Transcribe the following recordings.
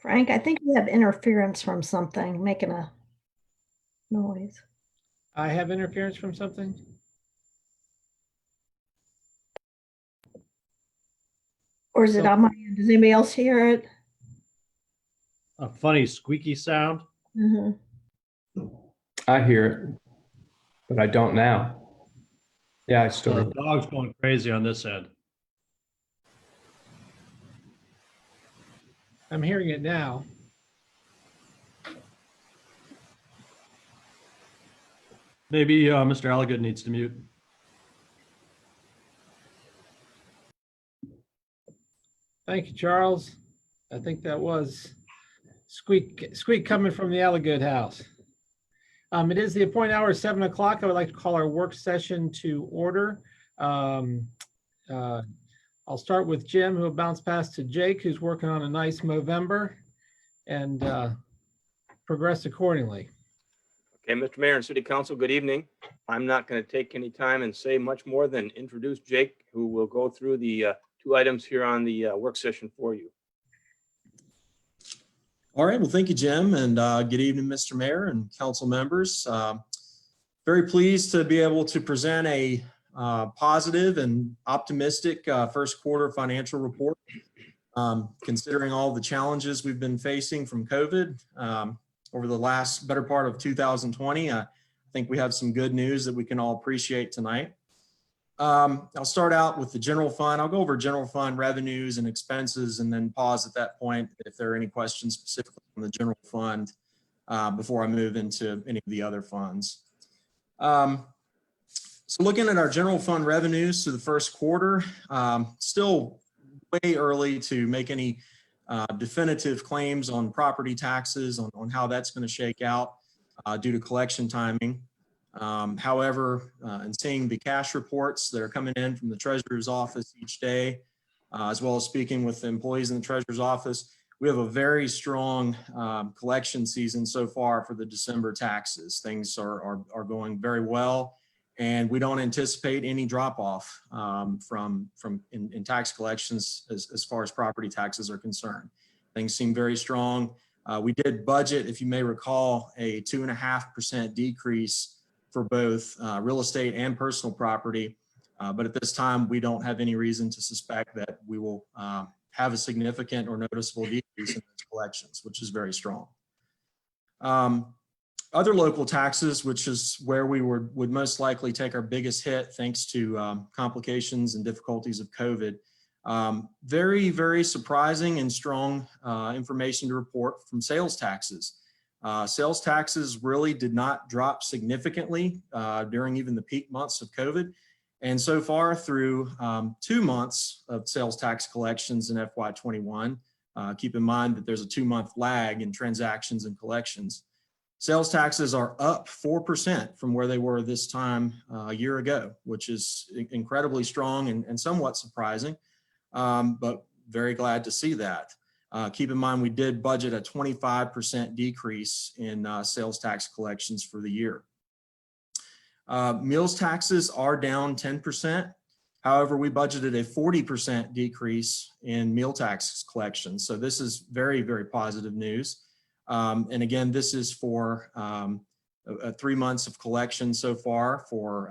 Frank, I think you have interference from something making a noise. I have interference from something? Or is it on my end? Does anybody else hear it? A funny squeaky sound. Mhm. I hear it, but I don't now. Yeah, I still The hear it. dog's going crazy on this end. I'm hearing it now. Maybe Mr. Alligood needs to mute. Thank you, Charles. I think that was squeak coming from the Alligood house. It is the appointed hour, 7 o'clock. I would like to call our work session to order. I'll start with Jim, who will bounce past to Jake, who's working on a nice Movember, and progress accordingly. Okay, Mr. Mayor and City Council, good evening. I'm not going to take any time and say much more than introduce Jake, who will go through the two items here on the work session for you. All right, well, thank you, Jim, and good evening, Mr. Mayor and council members. Very pleased to be able to present a positive and optimistic first quarter financial report. Considering all the challenges we've been facing from COVID over the last better part of 2020, I think we have some good news that we can all appreciate tonight. I'll start out with the general fund. I'll go over general fund revenues and expenses and then pause at that point if there are any questions specifically on the general fund before I move into any of the other funds. So looking at our general fund revenues to the first quarter, still way early to make any definitive claims on property taxes on how that's going to shake out due to collection timing. However, in seeing the cash reports that are coming in from the treasurer's office each day, as well as speaking with the employees in the treasurer's office, we have a very strong collection season so far for the December taxes. Things are going very well, and we don't anticipate any drop off in tax collections as far as property taxes are concerned. Things seem very strong. We did budget, if you may recall, a 2.5% decrease for both real estate and personal property. But at this time, we don't have any reason to suspect that we will have a significant or noticeable decrease in those collections, which is very strong. Other local taxes, which is where we would most likely take our biggest hit thanks to complications and difficulties of COVID. Very, very surprising and strong information to report from sales taxes. Sales taxes really did not drop significantly during even the peak months of COVID. And so far through 2 months of sales tax collections in FY21, keep in mind that there's a 2-month lag in transactions and collections. Sales taxes are up 4% from where they were this time a year ago, which is incredibly strong and somewhat surprising, but very glad to see that. Keep in mind, we did budget a 25% decrease in sales tax collections for the year. Meals taxes are down 10%. However, we budgeted a 40% decrease in meal tax collections. So this is very, very positive news. And again, this is for 3 months of collection so far for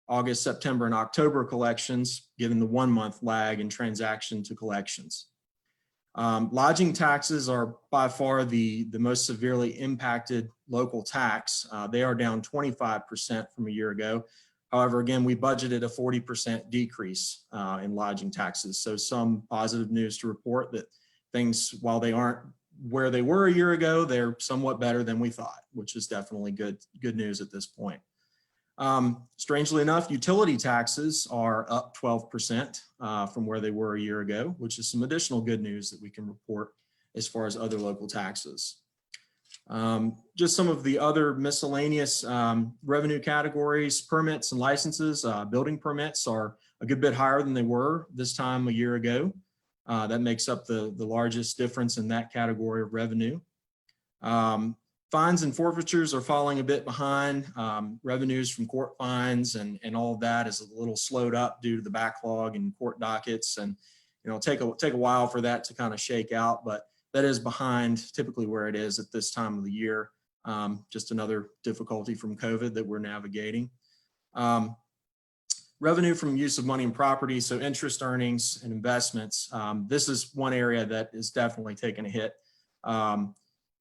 August, September, and October collections, given the 1-month lag in transaction to collections. Lodging taxes are by far the most severely impacted local tax. They are down 25% from a year ago. However, again, we budgeted a 40% decrease in lodging taxes. So some positive news to report that things, while they aren't where they were a year ago, they're somewhat better than we thought, which is definitely good news at this point. Strangely enough, utility taxes are up 12% from where they were a year ago, which is some additional good news that we can report as far as other local taxes. Just some of the other miscellaneous revenue categories: permits and licenses. Building permits are a good bit higher than they were this time a year ago. That makes up the largest difference in that category of revenue. Fines and forfeitures are falling a bit behind. Revenues from court fines and all of that is a little slowed up due to the backlog in court dockets, and take a while for that to kind of shake out. But that is behind typically where it is at this time of the year. Just another difficulty from COVID that we're navigating. Revenue from use of money and property, so interest earnings and investments. This is one area that is definitely taking a hit.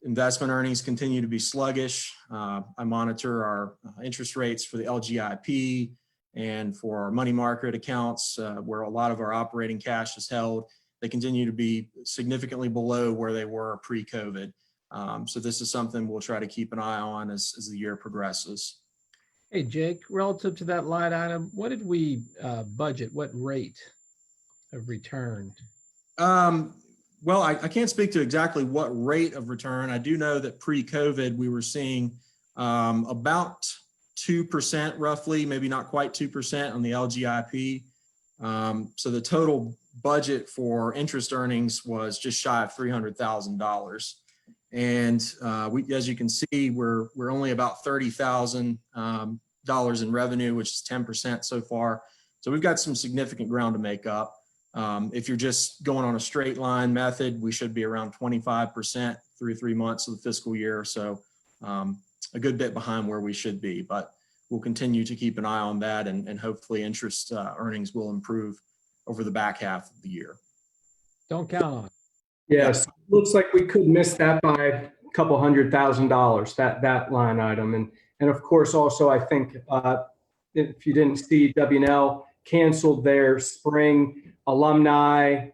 Investment earnings continue to be sluggish. I monitor our interest rates for the LGIP and for our money market accounts, where a lot of our operating cash is held. They continue to be significantly below where they were pre-COVID. So this is something we'll try to keep an eye on as the year progresses. Hey, Jake, relative to that line item, what did we budget? What rate of return? Well, I can't speak to exactly what rate of return. I do know that pre-COVID, we were seeing about 2% roughly, maybe not quite 2% on the LGIP. So the total budget for interest earnings was just shy of $300,000. And as you can see, we're only about $30,000 in revenue, which is 10% so far. So we've got some significant ground to make up. If you're just going on a straight line method, we should be around 25% through 3 months of the fiscal year. So a good bit behind where we should be, but we'll continue to keep an eye on that, and hopefully interest earnings will improve over the back half of the year. Don't count on it. Yes, looks like we could miss that by a couple $100,000, that line item. And of course, also, I think if you didn't see, W&L canceled their spring alumni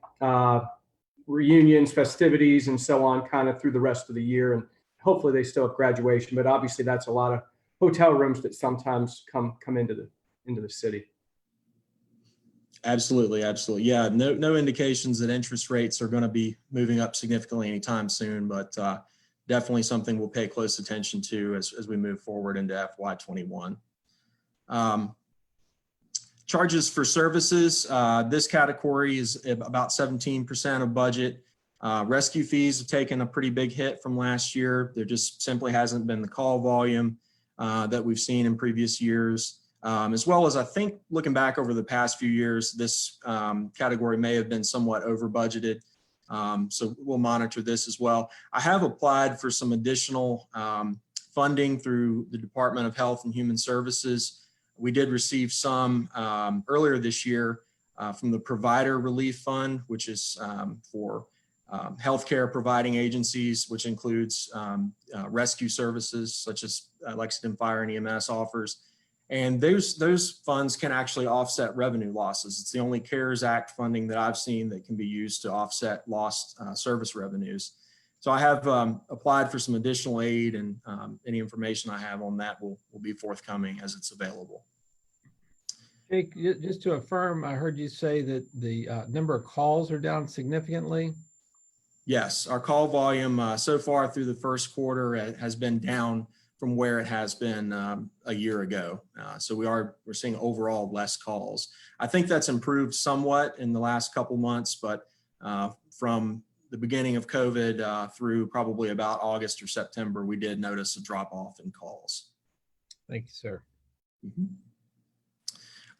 reunions, festivities, and so on, kind of through the rest of the year. And hopefully they still have graduation, but obviously that's a lot of hotel rooms that sometimes come into the city. Absolutely. Absolutely. Yeah. No indications that interest rates are going to be moving up significantly anytime soon, but definitely something we'll pay close attention to as we move forward into FY21. Charges for services. This category is about 17% of budget. Rescue fees have taken a pretty big hit from last year. There just simply hasn't been the call volume that we've seen in previous years. As well as I think looking back over the past few years, this category may have been somewhat over budgeted. So we'll monitor this as well. I have applied for some additional funding through the Department of Health and Human Services. We did receive some earlier this year from the Provider Relief Fund, which is for healthcare providing agencies, which includes rescue services such as Lexington Fire and EMS offers. And those funds can actually offset revenue losses. It's the only CARES Act funding that I've seen that can be used to offset lost service revenues. So I have applied for some additional aid, and any information I have on that will be forthcoming as it's available. Jake, just to affirm, I heard you say that the number of calls are down significantly. Yes, our call volume so far through the first quarter has been down from where it has been a year ago. So we're seeing overall less calls. I think that's improved somewhat in the last couple months, but from the beginning of COVID through probably about August or September, we did notice a drop off in calls. Thank you,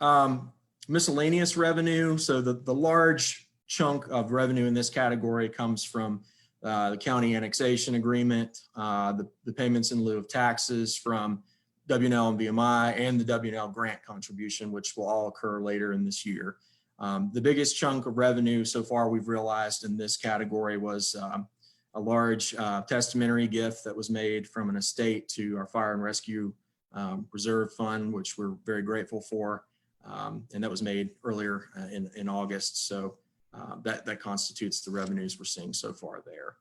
sir. Miscellaneous revenue. So the large chunk of revenue in this category comes from the county annexation agreement, the payments in lieu of taxes from W&L and VMI, and the W&L grant contribution, which will all occur later in this year. The biggest chunk of revenue so far we've realized in this category was a large testamentary gift that was made from an estate to our Fire and Rescue Reserve Fund, which we're very grateful for. And that was made earlier in August. So that constitutes the revenues we're seeing so far there.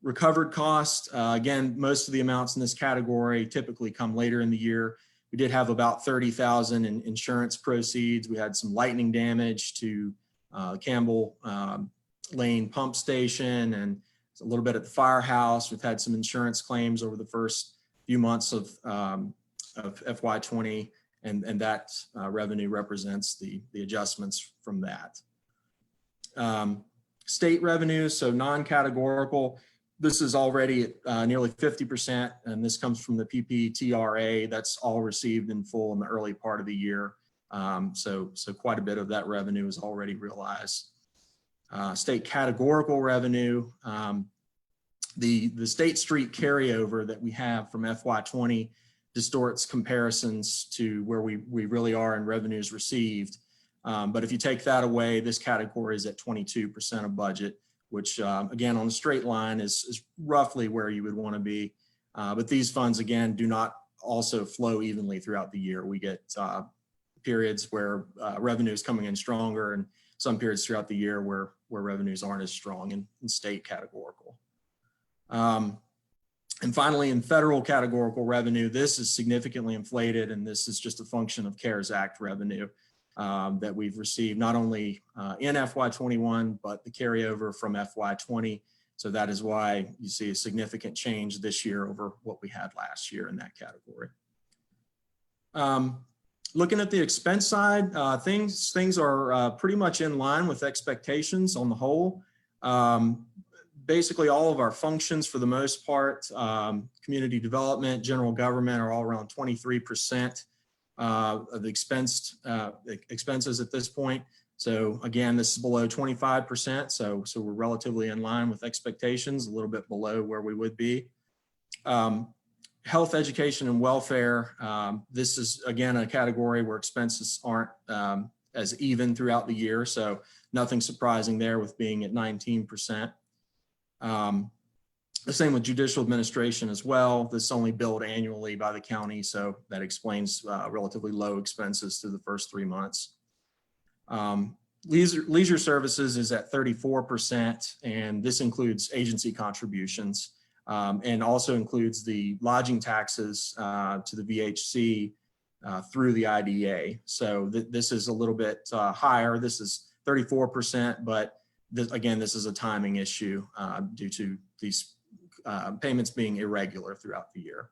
Recovered costs, again, most of the amounts in this category typically come later in the year. We did have about $30,000 in insurance proceeds. We had some lightning damage to Campbell Lane pump station and a little bit at the firehouse. We've had some insurance claims over the first few months of FY20, and that revenue represents the adjustments from that. State revenue, so non-categorical, this is already at nearly 50%, and this comes from the PPTRA. That's all received in full in the early part of the year. So quite a bit of that revenue is already realized. State categorical revenue, the State Street carryover that we have from FY20 distorts comparisons to where we really are in revenues received. But if you take that away, this category is at 22% of budget, which again, on the straight line is roughly where you would want to be. But these funds, again, do not also flow evenly throughout the year. We get periods where revenue is coming in stronger and some periods throughout the year where revenues aren't as strong in state categorical. And finally, in federal categorical revenue, this is significantly inflated, and this is just a function of CARES Act revenue that we've received not only in FY21, but the carryover from FY20. So that is why you see a significant change this year over what we had last year in that category. Looking at the expense side, things are pretty much in line with expectations on the whole. Basically all of our functions for the most part, community development, general government are all around 23% of the expenses at this point. So again, this is below 25%. So we're relatively in line with expectations, a little bit below where we would be. Health, education, and welfare. This is again a category where expenses aren't as even throughout the year. So nothing surprising there with being at 19%. The same with judicial administration as well. This is only billed annually by the county, so that explains relatively low expenses through the first 3 months. Leisure services is at 34%, and this includes agency contributions and also includes the lodging taxes to the VHC through the IDA. So this is a little bit higher. This is 34%, but again, this is a timing issue due to these payments being irregular throughout the year.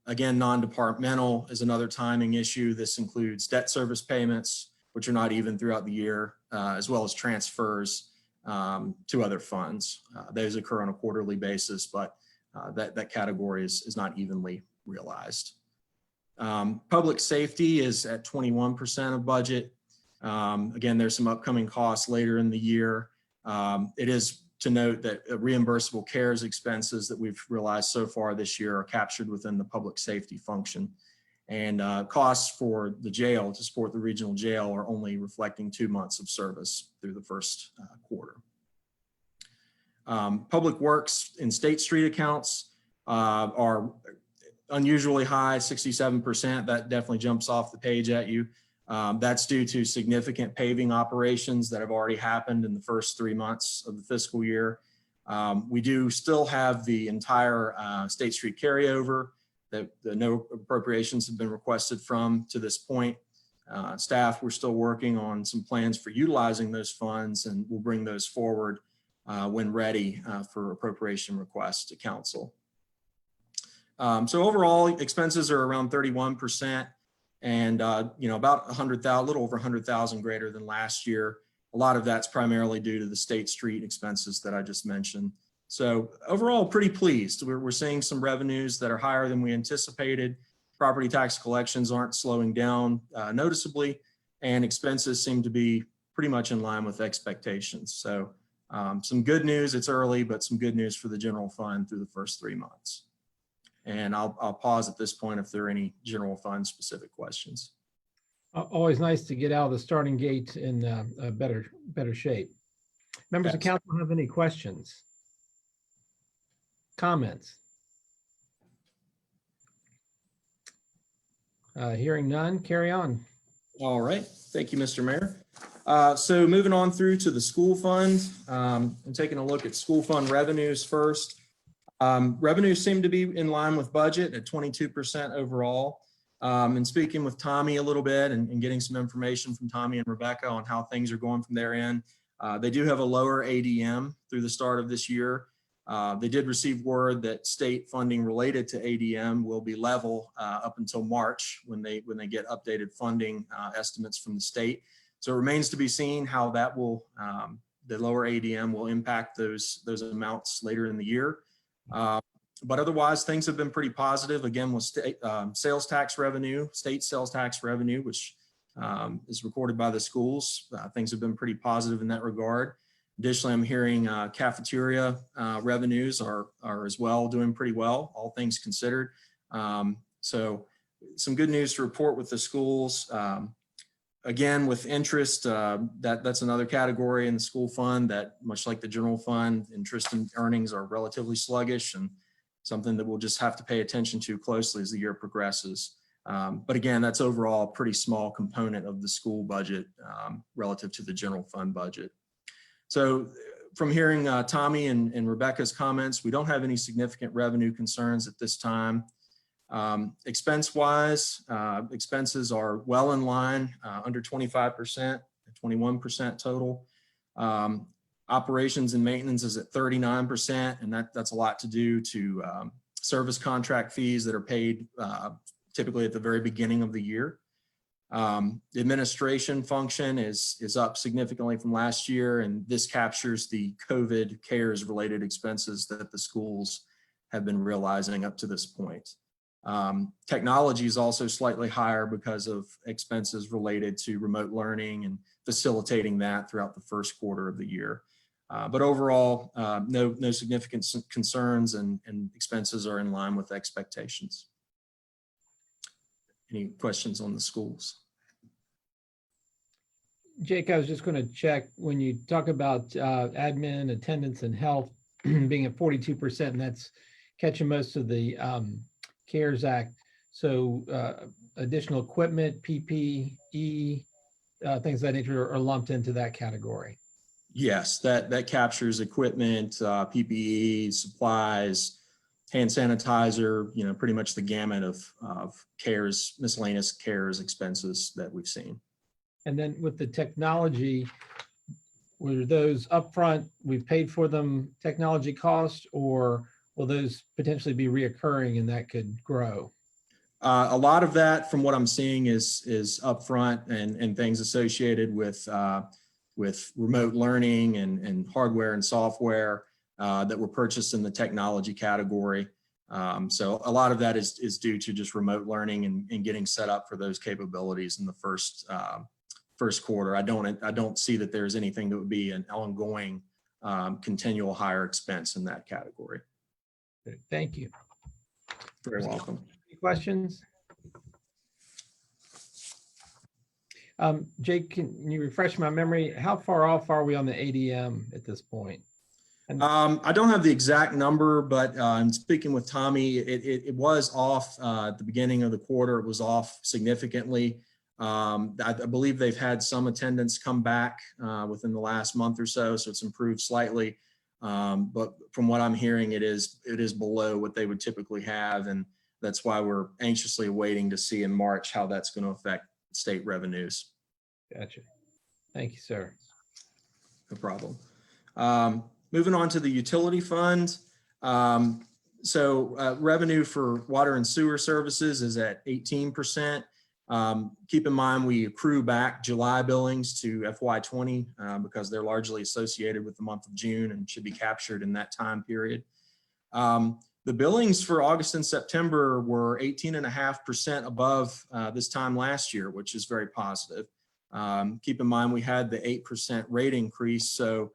Again, non-departmental is another timing issue. This includes debt service payments, which are not even throughout the year, as well as transfers to other funds. Those occur on a quarterly basis, but that category is not evenly realized. Public safety is at 21% of budget. Again, there's some upcoming costs later in the year. It is to note that reimbursable CARES expenses that we've realized so far this year are captured within the public safety function. And costs for the jail to support the regional jail are only reflecting 2 months of service through the first quarter. Public works and State Street accounts are unusually high, 67%. That definitely jumps off the page at you. That's due to significant paving operations that have already happened in the first 3 months of the fiscal year. We do still have the entire State Street carryover that no appropriations have been requested from to this point. Staff, we're still working on some plans for utilizing those funds, and we'll bring those forward when ready for appropriation requests to council. So overall, expenses are around 31%. And about 100,000, a little over 100,000 greater than last year. A lot of that's primarily due to the State Street expenses that I just mentioned. So overall, pretty pleased. We're seeing some revenues that are higher than we anticipated. Property tax collections aren't slowing down noticeably, and expenses seem to be pretty much in line with expectations. So some good news. It's early, but some good news for the general fund through the first 3 months. And I'll pause at this point if there are any general fund specific questions. Always nice to get out of the starting gate in a better shape. Members of council have any questions? Comments? Hearing none, carry on. All right. Thank you, Mr. Mayor. So moving on through to the school fund, and taking a look at school fund revenues first. Revenues seem to be in line with budget at 22% overall. And speaking with Tommy a little bit and getting some information from Tommy and Rebecca on how things are going from their end, they do have a lower ADM through the start of this year. They did receive word that state funding related to ADM will be level up until March when they get updated funding estimates from the state. So it remains to be seen how that will, the lower ADM will impact those amounts later in the year. But otherwise, things have been pretty positive. Again, with state sales tax revenue, which is recorded by the schools. Things have been pretty positive in that regard. Additionally, I'm hearing cafeteria revenues are as well doing pretty well, all things considered. So some good news to report with the schools. Again, with interest, that's another category in the school fund that, much like the general fund, interest and earnings are relatively sluggish, and something that we'll just have to pay attention to closely as the year progresses. But again, that's overall a pretty small component of the school budget relative to the general fund budget. So from hearing Tommy and Rebecca's comments, we don't have any significant revenue concerns at this time. Expense-wise, expenses are well in line, under 25%, 21% total. Operations and maintenance is at 39%, and that's a lot to do to service contract fees that are paid typically at the very beginning of the year. The administration function is up significantly from last year, and this captures the COVID CARES related expenses that the schools have been realizing up to this point. Technology is also slightly higher because of expenses related to remote learning and facilitating that throughout the first quarter of the year. But overall, no significant concerns, and expenses are in line with expectations. Any questions on the schools? Jake, I was just going to check, when you talk about admin, attendance, and health being at 42%, and that's catching most of the CARES Act. So additional equipment, PPE, things of that nature are lumped into that category. Yes, that captures equipment, PPE, supplies, hand sanitizer, pretty much the gamut of CARES, miscellaneous CARES expenses that we've seen. And then with the technology, were those upfront, we've paid for them, technology costs, or will those potentially be reoccurring and that could grow? A lot of that, from what I'm seeing, is upfront and things associated with remote learning and hardware and software that were purchased in the technology category. So a lot of that is due to just remote learning and getting set up for those capabilities in the first quarter. I don't see that there's anything that would be an ongoing continual higher expense in that category. Good. Thank you. Very welcome. Any questions? Jake, can you refresh my memory? How far off are we on the ADM at this point? I don't have the exact number, but in speaking with Tommy, it was off at the beginning of the quarter. It was off significantly. I believe they've had some attendance come back within the last month or so it's improved slightly. But from what I'm hearing, it is below what they would typically have, and that's why we're anxiously awaiting to see in March how that's going to affect state revenues. Gotcha. Thank you, sir. No problem. Moving on to the utility fund. So revenue for water and sewer services is at 18%. Keep in mind, we accrue back July billings to FY20 because they're largely associated with the month of June and should be captured in that time period. The billings for August and September were 18.5% above this time last year, which is very positive. Keep in mind, we had the 8% rate increase. So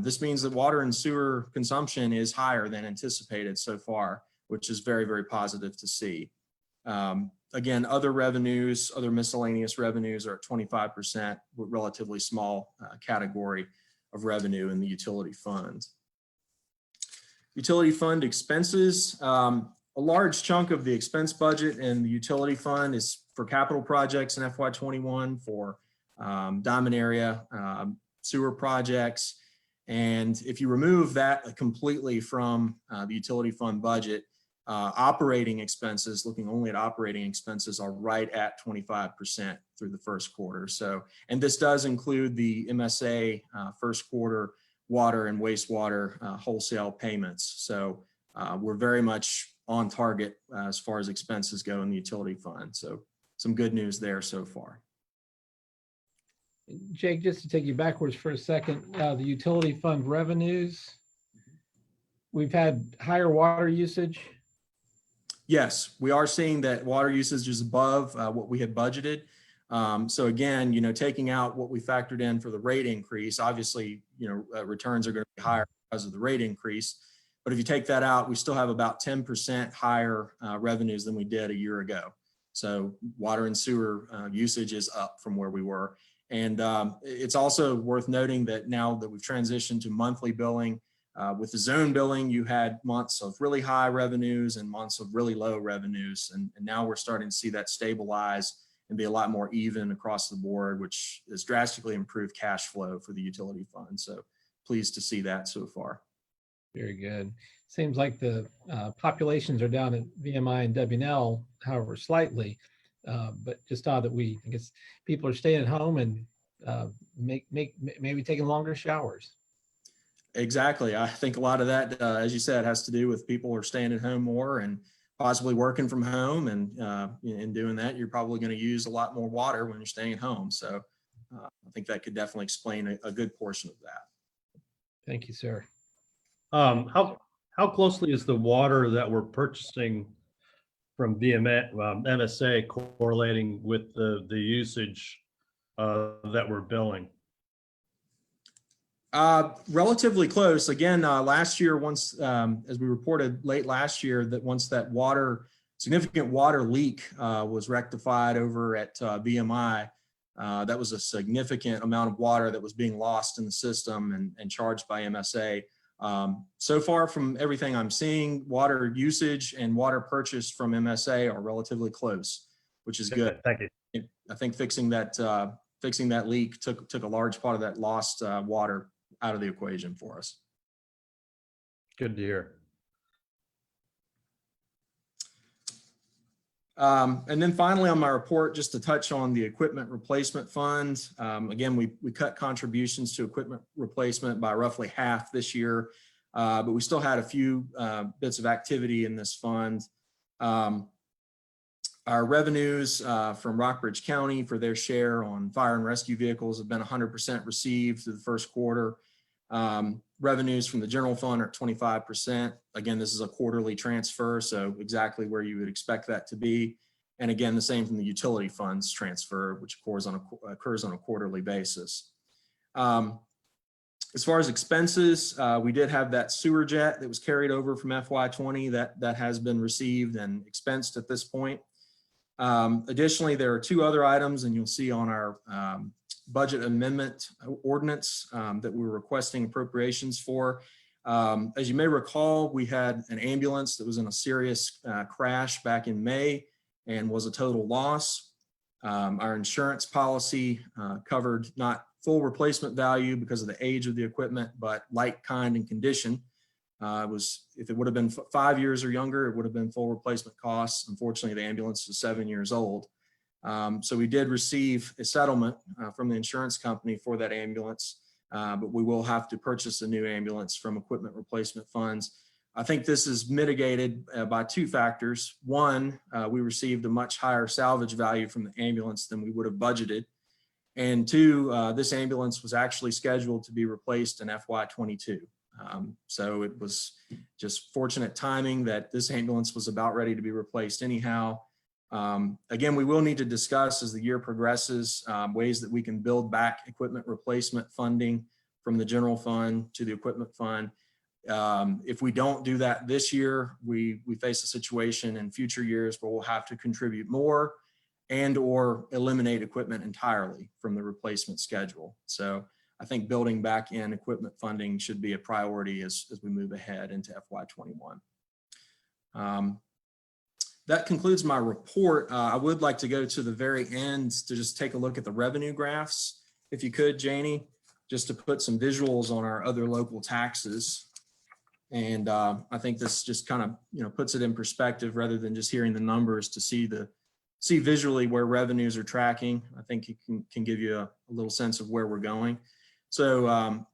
this means that water and sewer consumption is higher than anticipated so far, which is very, very positive to see. Again, other revenues, other miscellaneous revenues are at 25%, with relatively small category of revenue in the utility fund. Utility fund expenses, a large chunk of the expense budget in the utility fund is for capital projects in FY21 for Diamond area sewer projects. And if you remove that completely from the utility fund budget, operating expenses, looking only at operating expenses, are right at 25% through the first quarter. So, and this does include the MSA first quarter water and wastewater wholesale payments. So we're very much on target as far as expenses go in the utility fund. So some good news there so far. Jake, just to take you backwards for a second, the utility fund revenues, we've had higher water usage. Yes, we are seeing that water usage is above what we had budgeted. So again, taking out what we factored in for the rate increase, obviously, returns are going to be higher because of the rate increase. But if you take that out, we still have about 10% higher revenues than we did a year ago. So water and sewer usage is up from where we were. And it's also worth noting that now that we've transitioned to monthly billing, with the zone billing, you had months of really high revenues and months of really low revenues. And now we're starting to see that stabilize and be a lot more even across the board, which has drastically improved cash flow for the utility fund. So pleased to see that so far. Very good. Seems like the populations are down at VMI and WNL, however, slightly, but just odd that I guess people are staying at home and maybe taking longer showers. Exactly. I think a lot of that, as you said, has to do with people are staying at home more and possibly working from home. And in doing that, you're probably going to use a lot more water when you're staying at home. So I think that could definitely explain a good portion of that. Thank you, sir. How closely is the water that we're purchasing from MSA correlating with the usage that we're billing? Relatively close. Again, last year, once, as we reported late last year, that once that significant water leak was rectified over at BMI, that was a significant amount of water that was being lost in the system and charged by MSA. So far from everything I'm seeing, water usage and water purchase from MSA are relatively close, which is good. Thank you. I think fixing that leak took a large part of that lost water out of the equation for us. Good to hear. And then finally on my report, just to touch on the equipment replacement fund. Again, we cut contributions to equipment replacement by roughly half this year, but we still had a few bits of activity in this fund. Our revenues from Rockbridge County for their share on fire and rescue vehicles have been 100% received through the first quarter. Revenues from the general fund are at 25%. Again, this is a quarterly transfer, so exactly where you would expect that to be. And again, the same from the utility funds transfer, which occurs on a quarterly basis. As far as expenses, we did have that sewer jet that was carried over from FY20 that has been received and expensed at this point. Additionally, there are two other items, and you'll see on our budget amendment ordinance that we were requesting appropriations for. As you may recall, we had an ambulance that was in a serious crash back in May and was a total loss. Our insurance policy covered not full replacement value because of the age of the equipment, but like, kind, and condition. If it would have been 5 years or younger, it would have been full replacement costs. Unfortunately, the ambulance was 7 years old. So we did receive a settlement from the insurance company for that ambulance, but we will have to purchase a new ambulance from equipment replacement funds. I think this is mitigated by two factors. One, we received a much higher salvage value from the ambulance than we would have budgeted. And two, this ambulance was actually scheduled to be replaced in FY22. So it was just fortunate timing that this ambulance was about ready to be replaced anyhow. Again, we will need to discuss as the year progresses ways that we can build back equipment replacement funding from the general fund to the equipment fund. If we don't do that this year, we face a situation in future years where we'll have to contribute more and or eliminate equipment entirely from the replacement schedule. So I think building back in equipment funding should be a priority as we move ahead into FY21. That concludes my report. I would like to go to the very end to just take a look at the revenue graphs. If you could, Janie, just to put some visuals on our other local taxes. And I think this just kind of, puts it in perspective rather than just hearing the numbers to see visually where revenues are tracking. I think it can give you a little sense of where we're going. So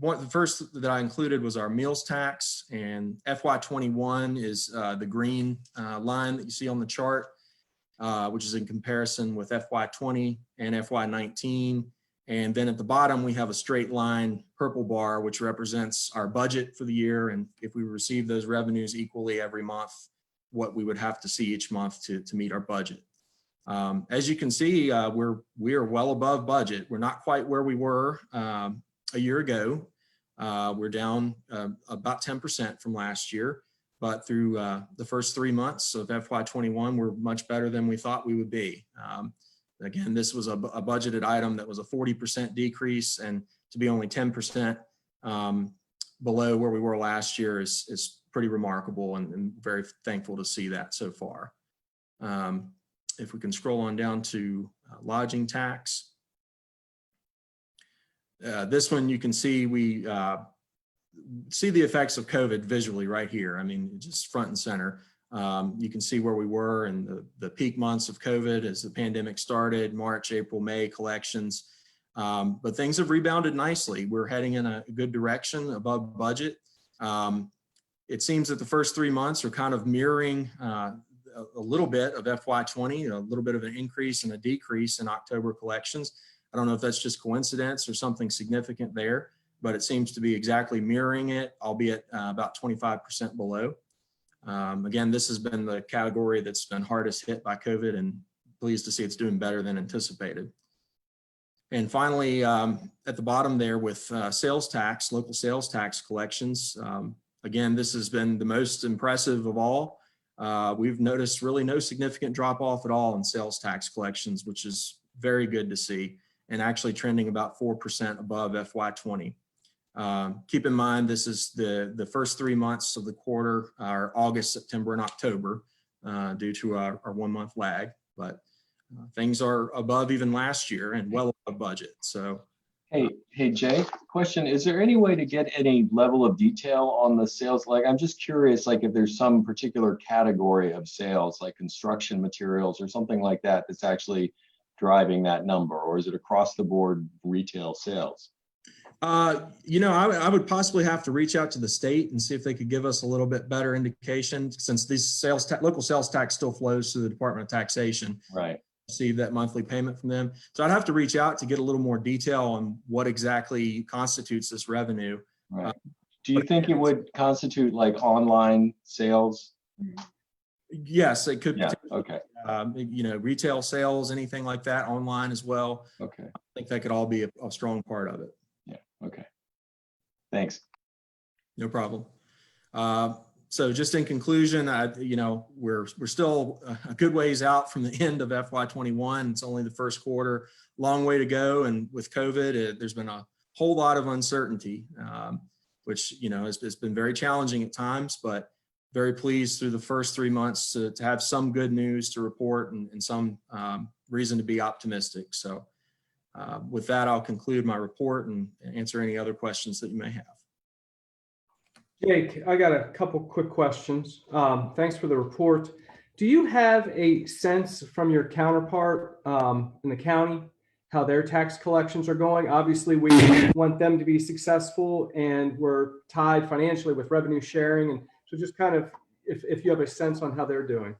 the first that I included was our meals tax, and FY21 is the green line that you see on the chart, which is in comparison with FY20 and FY19. And then at the bottom, we have a straight line purple bar, which represents our budget for the year. And if we receive those revenues equally every month, what we would have to see each month to meet our budget. As you can see, we are well above budget. We're not quite where we were a year ago. We're down about 10% from last year, but through the first 3 months of FY21, we're much better than we thought we would be. Again, this was a budgeted item that was a 40% decrease, and to be only 10% below where we were last year is pretty remarkable, and very thankful to see that so far. If we can scroll on down to lodging tax. This one you can see we see the effects of COVID visually right here. I mean, just front and center. You can see where we were in the peak months of COVID as the pandemic started, March, April, May collections. But things have rebounded nicely. We're heading in a good direction, above budget. It seems that the first 3 months are kind of mirroring a little bit of FY20, a little bit of an increase and a decrease in October collections. I don't know if that's just coincidence or something significant there, but it seems to be exactly mirroring it, albeit about 25% below. Again, this has been the category that's been hardest hit by COVID, and pleased to see it's doing better than anticipated. And finally, at the bottom there with sales tax, local sales tax collections. Again, this has been the most impressive of all. We've noticed really no significant drop off at all in sales tax collections, which is very good to see, and actually trending about 4% above FY20. Keep in mind, this is the first 3 months of the quarter are August, September, and October due to our 1 month lag, but things are above even last year and well above budget. So, Hey, Jay, question, is there any way to get any level of detail on the sales? Like, I'm just curious, like if there's some particular category of sales, like construction materials or something like that, that's actually driving that number, or is it across the board retail sales? You know, I would possibly have to reach out to the state and see if they could give us a little bit better indication, since these local sales tax still flows to the Department of Taxation. Right. Receive that monthly payment from them. So I'd have to reach out to get a little more detail on what exactly constitutes this revenue. Right. Do you think it would constitute like online sales? Yes, it could. Yeah. Okay. You know, retail sales, anything like that, online as well. Okay. I think that could all be a strong part of it. Yeah. Okay. Thanks. No problem. So just in conclusion, you know, we're still a good ways out from the end of FY21. It's only the first quarter, long way to go. And with COVID, there's been a whole lot of uncertainty, which, you know, has been very challenging at times, but very pleased through the first 3 months to have some good news to report and some reason to be optimistic. So with that, I'll conclude my report and answer any other questions that you may have. Jake, I got a couple quick questions. Thanks for the report. Do you have a sense from your counterpart in the county how their tax collections are going? Obviously, we want them to be successful, and we're tied financially with revenue sharing. And so just kind of if you have a sense on how they're doing.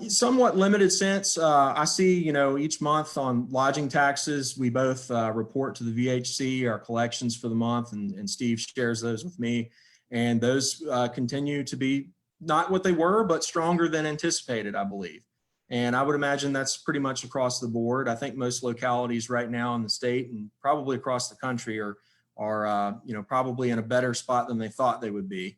Somewhat limited sense. I see, you know, each month on lodging taxes, we both report to the VHC our collections for the month, and Steve shares those with me. And those continue to be not what they were, but stronger than anticipated, I believe. And I would imagine that's pretty much across the board. I think most localities right now in the state and probably across the country are you know, probably in a better spot than they thought they would be.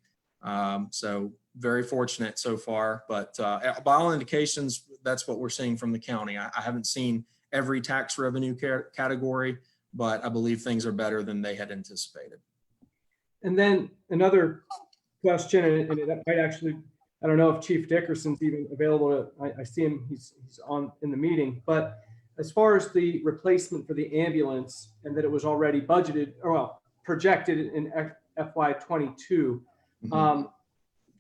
So very fortunate so far, but by all indications, that's what we're seeing from the county. I haven't seen every tax revenue category, but I believe things are better than they had anticipated. And then another question, and it might actually, I don't know if Chief Dickerson's even available. I see him, he's on in the meeting, but as far as the replacement for the ambulance and that it was already budgeted, or well, projected in FY22,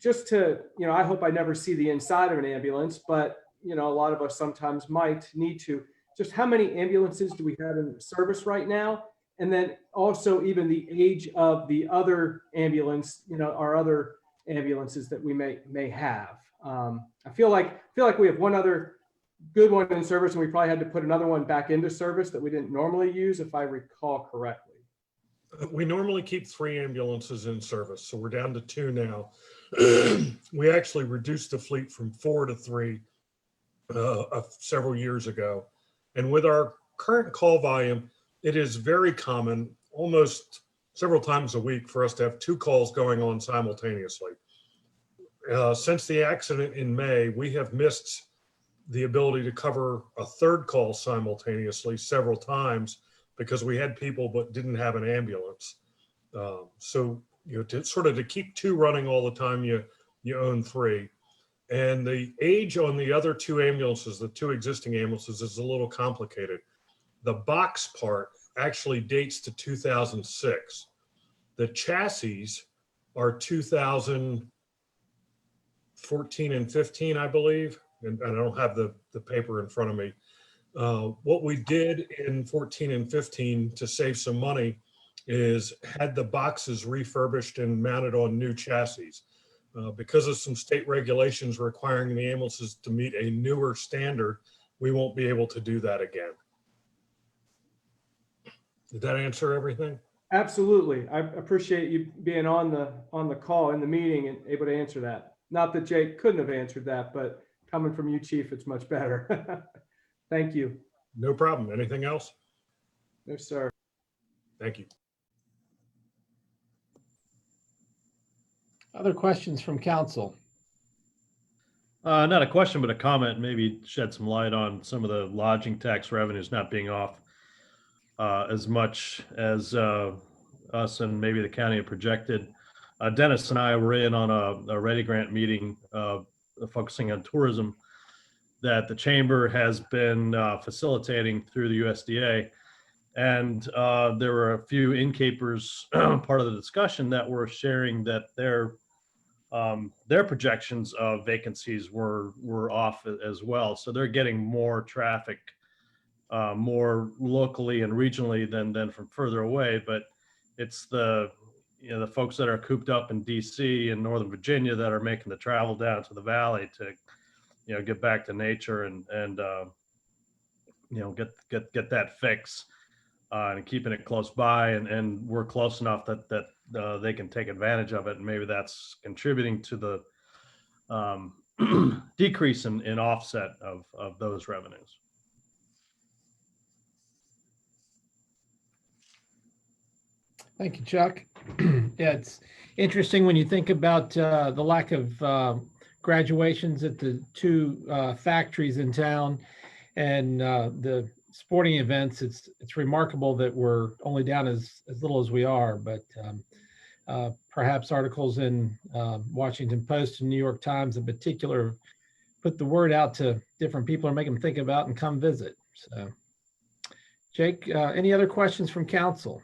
just to, you know, I hope I never see the inside of an ambulance, but, you know, a lot of us sometimes might need to. Just how many ambulances do we have in service right now? And then also even the age of the other ambulance, you know, our other ambulances that we may have. I feel like we have one other good one in service, and we probably had to put another one back into service that we didn't normally use, if I recall correctly. We normally keep 3 ambulances in service, so we're down to 2 now. We actually reduced the fleet from 4 to 3 several years ago. And with our current call volume, it is very common, almost several times a week, for us to have 2 calls going on simultaneously. Since the accident in May, we have missed the ability to cover a 3rd call simultaneously several times because we had people but didn't have an ambulance. So to keep 2 running all the time, you own 3. And the age on the other 2 ambulances, the 2 existing ambulances, is a little complicated. The box part actually dates to 2006. The chassis are 2014 and 15, I believe. And I don't have the paper in front of me. What we did in 14 and 15 to save some money is had the boxes refurbished and mounted on new chassis. Because of some state regulations requiring the ambulances to meet a newer standard, we won't be able to do that again. Did that answer everything? Absolutely. I appreciate you being on the call in the meeting and able to answer that. Not that Jake couldn't have answered that, but coming from you, Chief, it's much better. Thank you. No problem. Anything else? No, sir. Thank you. Other questions from council? Not a question, but a comment, maybe shed some light on some of the lodging tax revenues not being off as much as us and maybe the county had projected. Dennis and I were in on a Ready Grant meeting focusing on tourism that the chamber has been facilitating through the USDA. And there were a few innkeepers part of the discussion that were sharing that their projections of vacancies were off as well. So they're getting more traffic more locally and regionally than from further away. But it's the folks that are cooped up in DC and Northern Virginia that are making the travel down to the valley to get back to nature and get that fix and keeping it close by, and we're close enough that they can take advantage of it, and maybe that's contributing to the decrease in offset of those revenues. Thank you, Chuck. Yeah, it's interesting when you think about the lack of graduations at the 2 factories in town and the sporting events. It's remarkable that we're only down as little as we are, but perhaps articles in Washington Post and New York Times in particular put the word out to different people or make them think about and come visit. So, Jake, any other questions from council?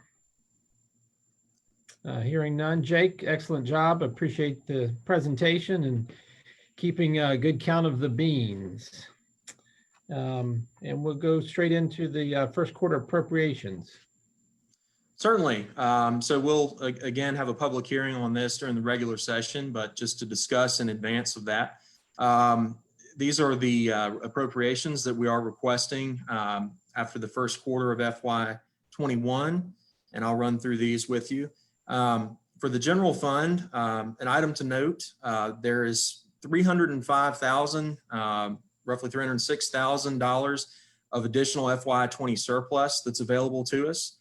Hearing none. Jake, excellent job. Appreciate the presentation and keeping a good count of the beans. And we'll go straight into the first quarter appropriations. Certainly. So we'll again have a public hearing on this during the regular session, but just to discuss in advance of that, these are the appropriations that we are requesting after the first quarter of FY21, and I'll run through these with you. For the general fund, an item to note, there is $305,000, roughly $306,000 of additional FY20 surplus that's available to us.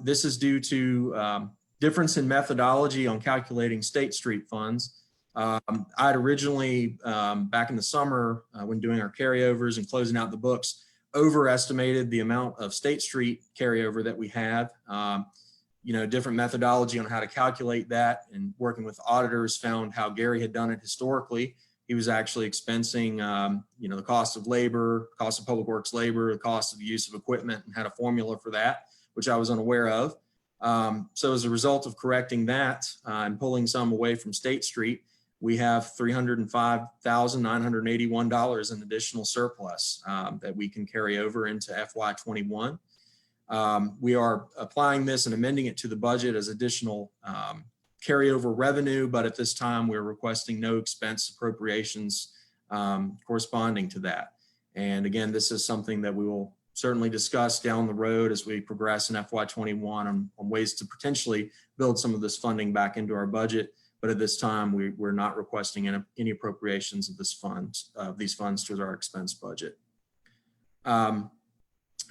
This is due to difference in methodology on calculating State Street funds. I'd originally, back in the summer, when doing our carryovers and closing out the books, overestimated the amount of State Street carryover that we have. Different methodology on how to calculate that, and working with auditors found how Gary had done it historically. He was actually expensing, the cost of labor, cost of public works labor, the cost of the use of equipment, and had a formula for that, which I was unaware of. So as a result of correcting that and pulling some away from State Street, we have $305,981 in additional surplus that we can carry over into FY21. We are applying this and amending it to the budget as additional carryover revenue, but at this time we're requesting no expense appropriations corresponding to that. And again, this is something that we will certainly discuss down the road as we progress in FY21 on ways to potentially build some of this funding back into our budget. But at this time, we're not requesting any appropriations of these funds to our expense budget.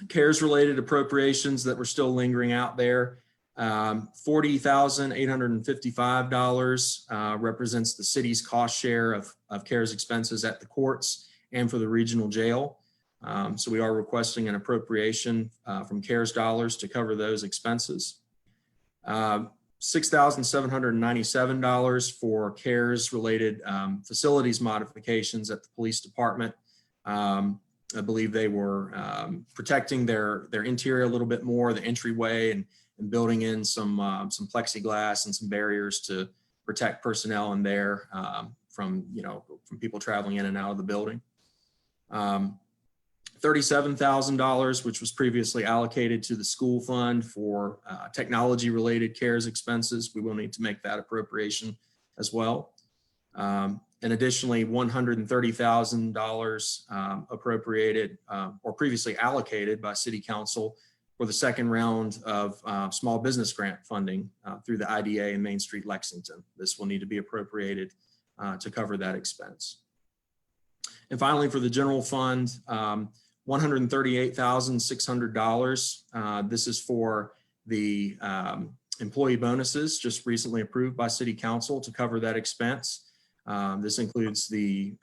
CARES-related appropriations that were still lingering out there. $40,855 represents the city's cost share of CARES expenses at the courts and for the regional jail. So we are requesting an appropriation from CARES dollars to cover those expenses. $6,797 for CARES-related facilities modifications at the police department. I believe they were protecting their interior a little bit more, the entryway, and building in some plexiglass and some barriers to protect personnel in there from people traveling in and out of the building. $37,000, which was previously allocated to the school fund for technology-related CARES expenses. We will need to make that appropriation as well. And additionally, $130,000 appropriated or previously allocated by City Council for the second round of small business grant funding through the IDA in Main Street, Lexington. This will need to be appropriated to cover that expense. And finally, for the general fund, $138,600. This is for the employee bonuses just recently approved by City Council to cover that expense. This includes the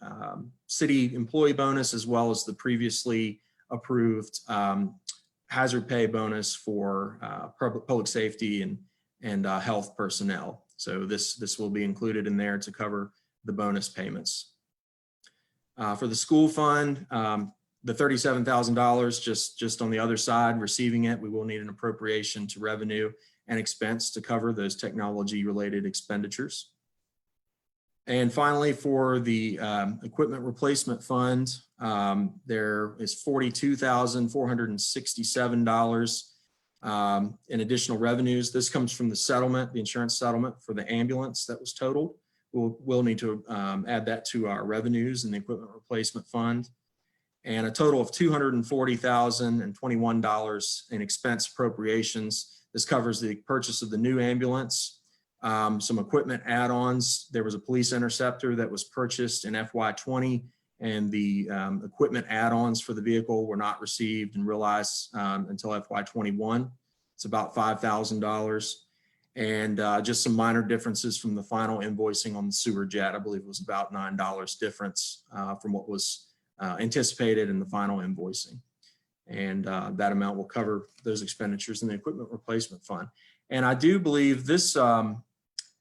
city employee bonus as well as the previously approved hazard pay bonus for public safety and health personnel. So this will be included in there to cover the bonus payments. For the school fund, the $37,000 just on the other side, receiving it, we will need an appropriation to revenue and expense to cover those technology related expenditures. And finally, for the equipment replacement fund, there is $42,467 in additional revenues. This comes from the settlement, the insurance settlement for the ambulance that was totaled. We'll need to add that to our revenues in the equipment replacement fund. And a total of $240,021 in expense appropriations. This covers the purchase of the new ambulance, some equipment add-ons. There was a police interceptor that was purchased in FY20, and the equipment add-ons for the vehicle were not received and realized until FY21. It's about $5,000. And just some minor differences from the final invoicing on the sewer jet. I believe it was about $9 difference from what was anticipated in the final invoicing. And that amount will cover those expenditures in the equipment replacement fund. And I do believe this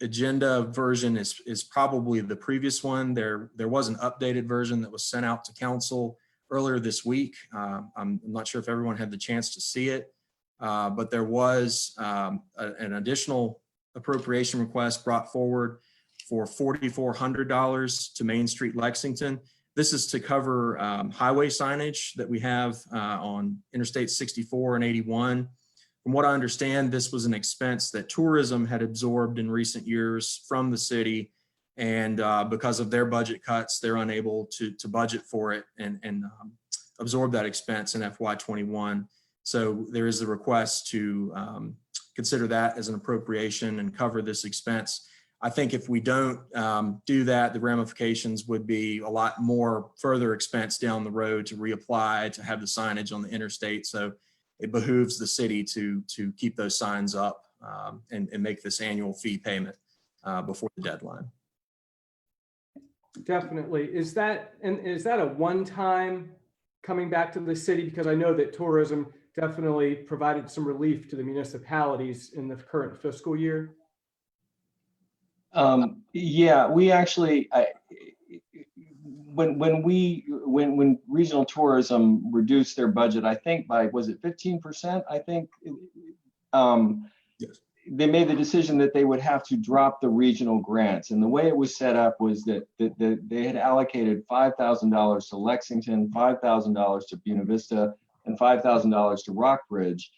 agenda version is probably the previous one. There was an updated version that was sent out to council earlier this week. I'm not sure if everyone had the chance to see it, but there was an additional appropriation request brought forward for $4,400 to Main Street, Lexington. This is to cover highway signage that we have on Interstate 64 and 81. From what I understand, this was an expense that tourism had absorbed in recent years from the city. And because of their budget cuts, they're unable to budget for it and absorb that expense in FY21. So there is a request to consider that as an appropriation and cover this expense. I think if we don't do that, the ramifications would be a lot more further expense down the road to reapply, to have the signage on the interstate. So it behooves the city to keep those signs up and make this annual fee payment before the deadline. Definitely. Is that a one-time coming back to the city? Because I know that tourism definitely provided some relief to the municipalities in the current fiscal year. Yeah, we actually, when regional tourism reduced their budget, I think by, was it 15%? I think Yes. They made the decision that they would have to drop the regional grants. And the way it was set up was that they had allocated $5,000 to Lexington, $5,000 to Buena Vista, and $5,000 to Rockbridge.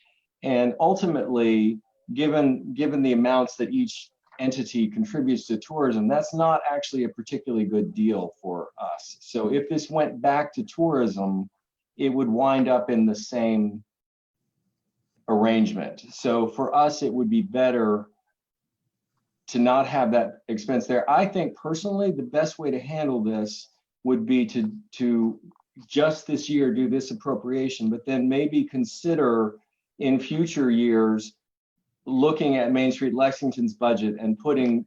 And ultimately, given the amounts that each entity contributes to tourism, that's not actually a particularly good deal for us. So if this went back to tourism, it would wind up in the same arrangement. So for us, it would be better to not have that expense there. I think personally, the best way to handle this would be to just this year do this appropriation, but then maybe consider in future years looking at Main Street Lexington's budget and putting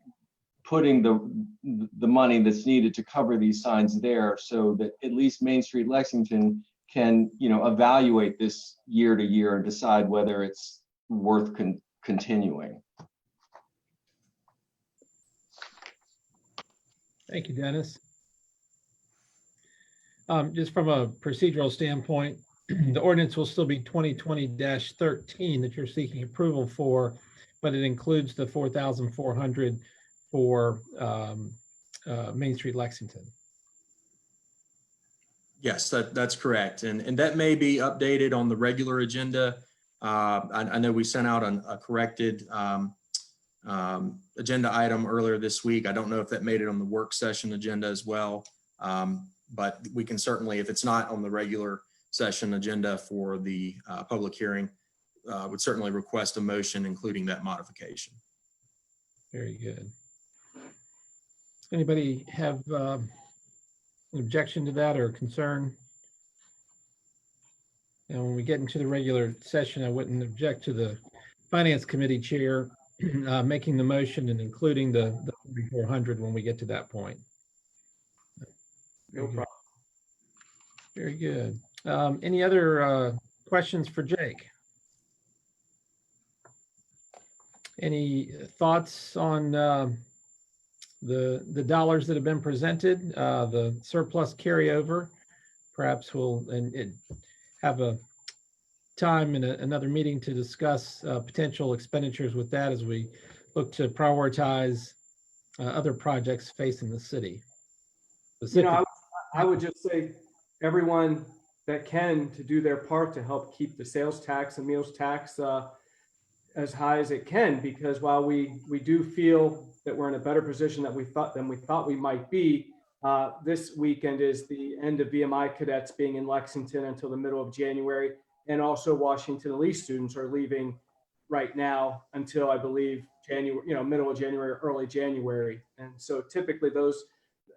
the money that's needed to cover these signs there, so that at least Main Street Lexington can, evaluate this year to year and decide whether it's worth continuing. Thank you, Dennis. Just from a procedural standpoint, the ordinance will still be 2020-13 that you're seeking approval for, but it includes the 4,400 for Main Street Lexington. Yes, that's correct. And that may be updated on the regular agenda. I know we sent out a corrected agenda item earlier this week. I don't know if that made it on the work session agenda as well. But we can certainly, if it's not on the regular session agenda for the public hearing, would certainly request a motion including that modification. Very good. Anybody have an objection to that or concern? And when we get into the regular session, I wouldn't object to the Finance Committee Chair making the motion and including the 4,400 when we get to that point. No problem. Very good. Any other questions for Jake? Any thoughts on the dollars that have been presented, the surplus carryover? Perhaps we'll have a time in another meeting to discuss potential expenditures with that as we look to prioritize other projects facing the city. I would just say everyone that can to do their part to help keep the sales tax and meals tax as high as it can, because while we do feel that we're in a better position than we thought we might be, this weekend is the end of VMI cadets being in Lexington until the middle of January, and also Washington Elite students are leaving right now until I believe January, middle of January, early January, and so typically those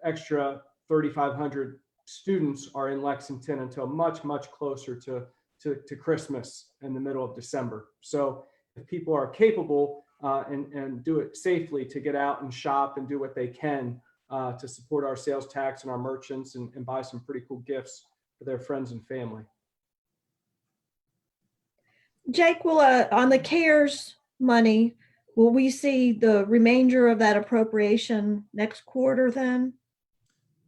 extra 3,500 students are in Lexington until much closer to Christmas in the middle of December. So if people are capable and do it safely to get out and shop and do what they can to support our sales tax and our merchants and buy some pretty cool gifts for their friends and family. Jake, will on the CARES money, will we see the remainder of that appropriation next quarter then?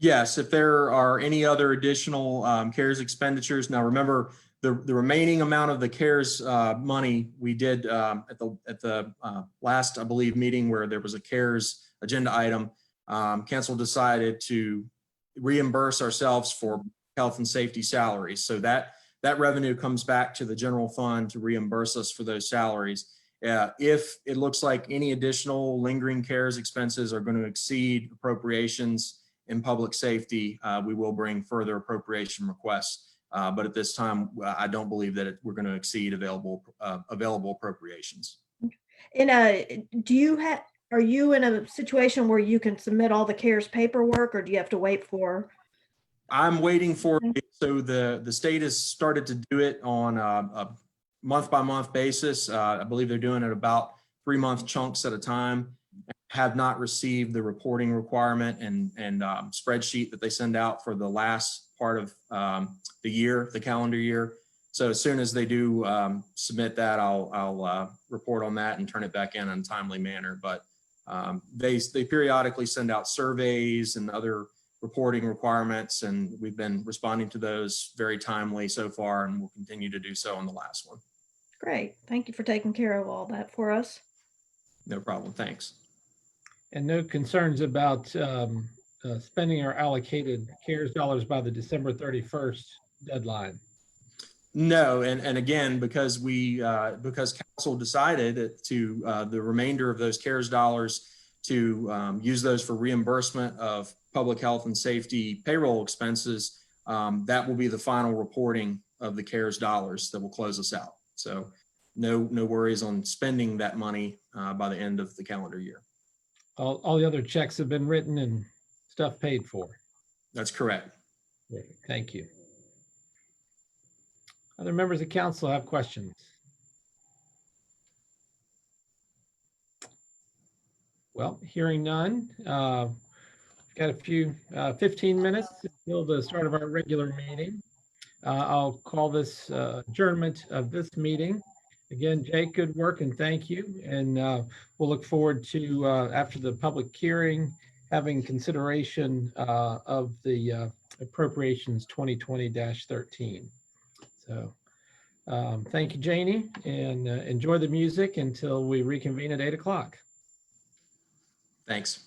Yes, if there are any other additional CARES expenditures. Now, remember, the remaining amount of the CARES money we did at the last, I believe, meeting where there was a CARES agenda item, council decided to reimburse ourselves for health and safety salaries. So that revenue comes back to the general fund to reimburse us for those salaries. If it looks like any additional lingering CARES expenses are going to exceed appropriations in public safety, we will bring further appropriation requests. But at this time, I don't believe that we're going to exceed available appropriations. And are you in a situation where you can submit all the CARES paperwork, or do you have to wait for? I'm waiting for it. So the state has started to do it on a month-by-month basis. I believe they're doing it about 3-month chunks at a time. Have not received the reporting requirement and spreadsheet that they send out for the last part of the year, the calendar year. So as soon as they do submit that, I'll report on that and turn it back in a timely manner. But they periodically send out surveys and other reporting requirements, and we've been responding to those very timely so far, and we'll continue to do so on the last one. Great. Thank you for taking care of all that for us. No problem. Thanks. And no concerns about spending our allocated CARES dollars by the December 31st deadline. No, and again, because council decided to the remainder of those CARES dollars to use those for reimbursement of public health and safety payroll expenses, that will be the final reporting of the CARES dollars that will close us out. So no worries on spending that money by the end of the calendar year. all the other checks have been written and stuff paid for. That's correct. Perfect. Thank you. Other members of council have questions? Well, hearing none, we've got a few, 15 minutes until the start of our regular meeting. I'll call this adjournment of this meeting. Again, Jake, good work and thank you. And we'll look forward to, after the public hearing, having consideration of the appropriations 2020-13. So thank you, Janie, and enjoy the music until we reconvene at 8 o'clock. Thanks.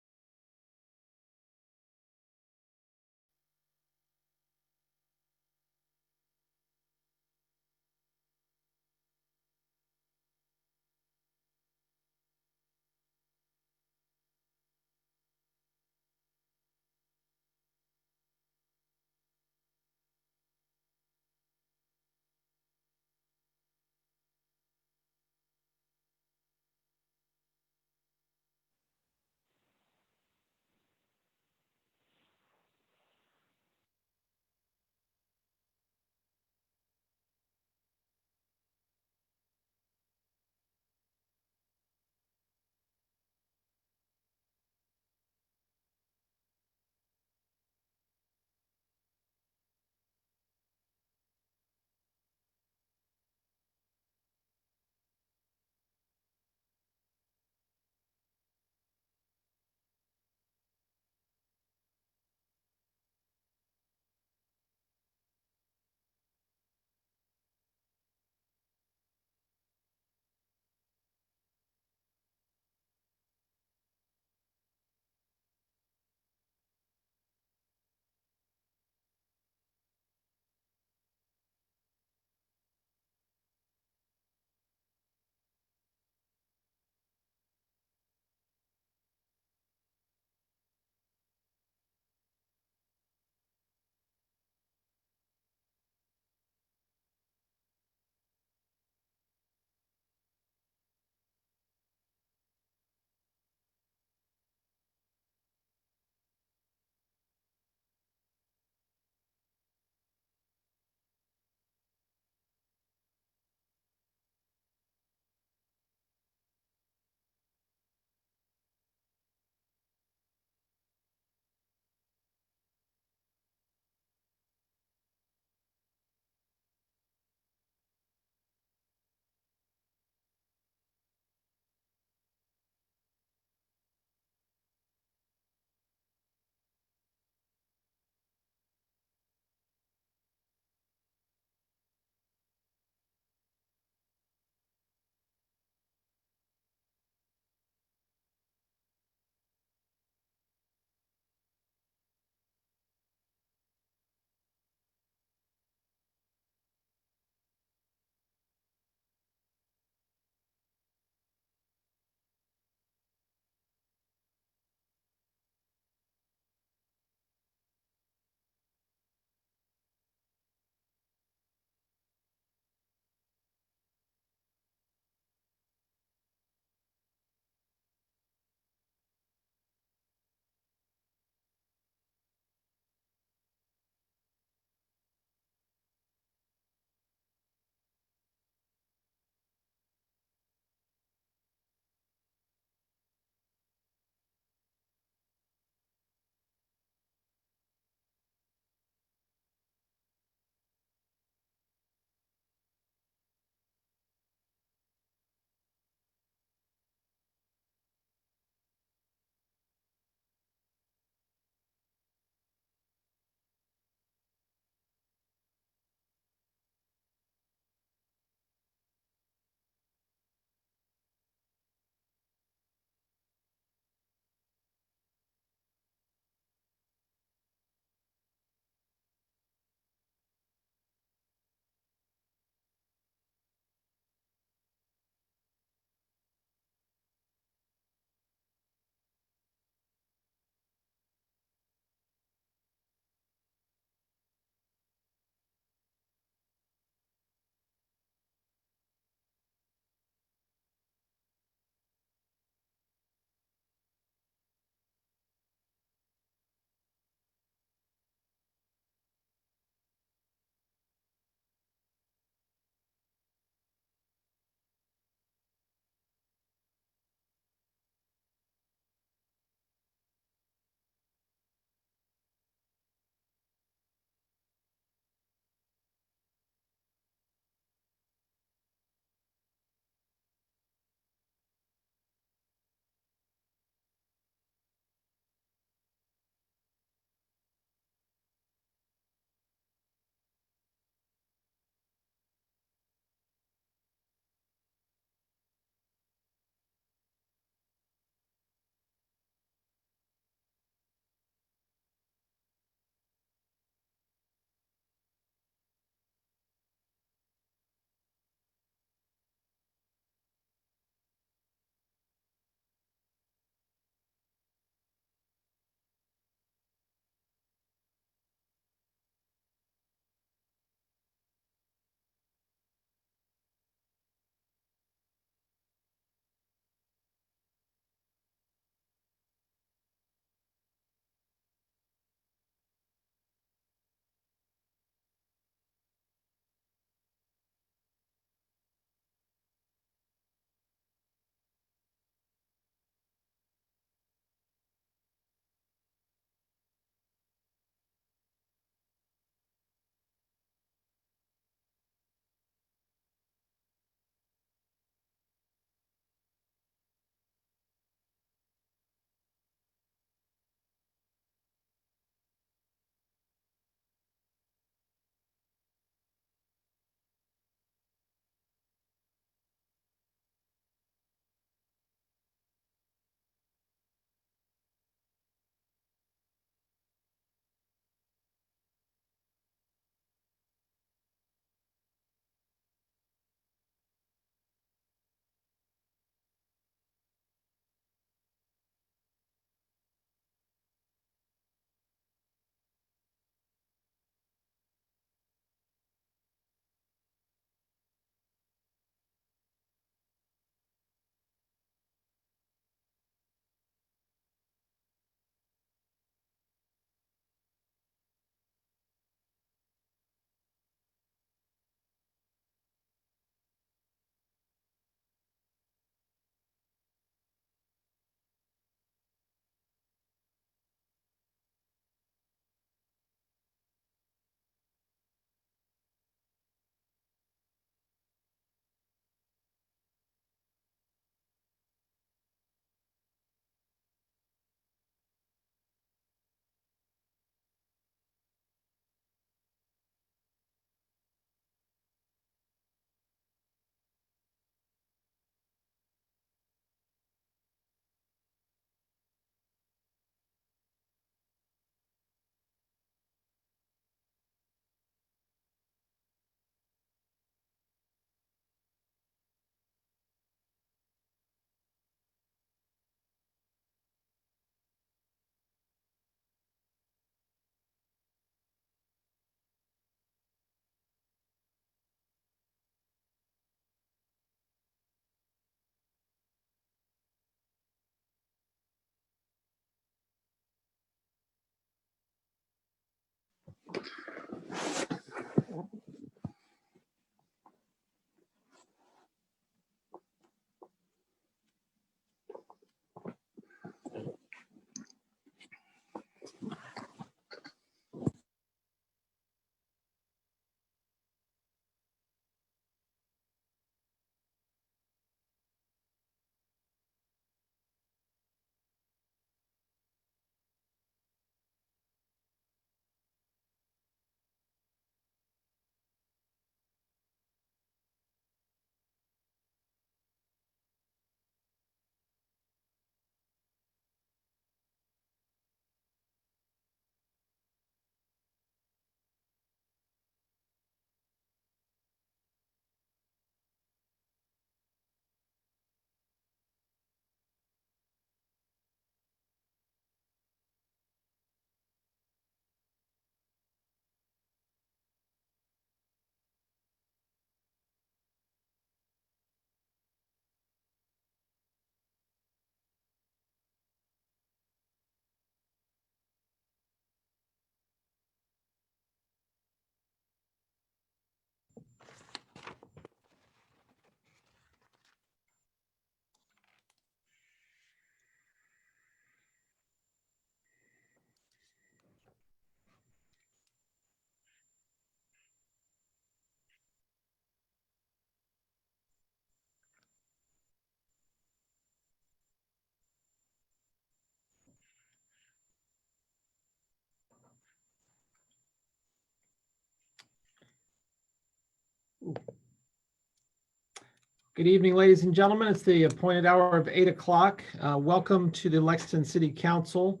Good evening, ladies and gentlemen. It's the appointed hour of 8 o'clock. Welcome to the Lexington City Council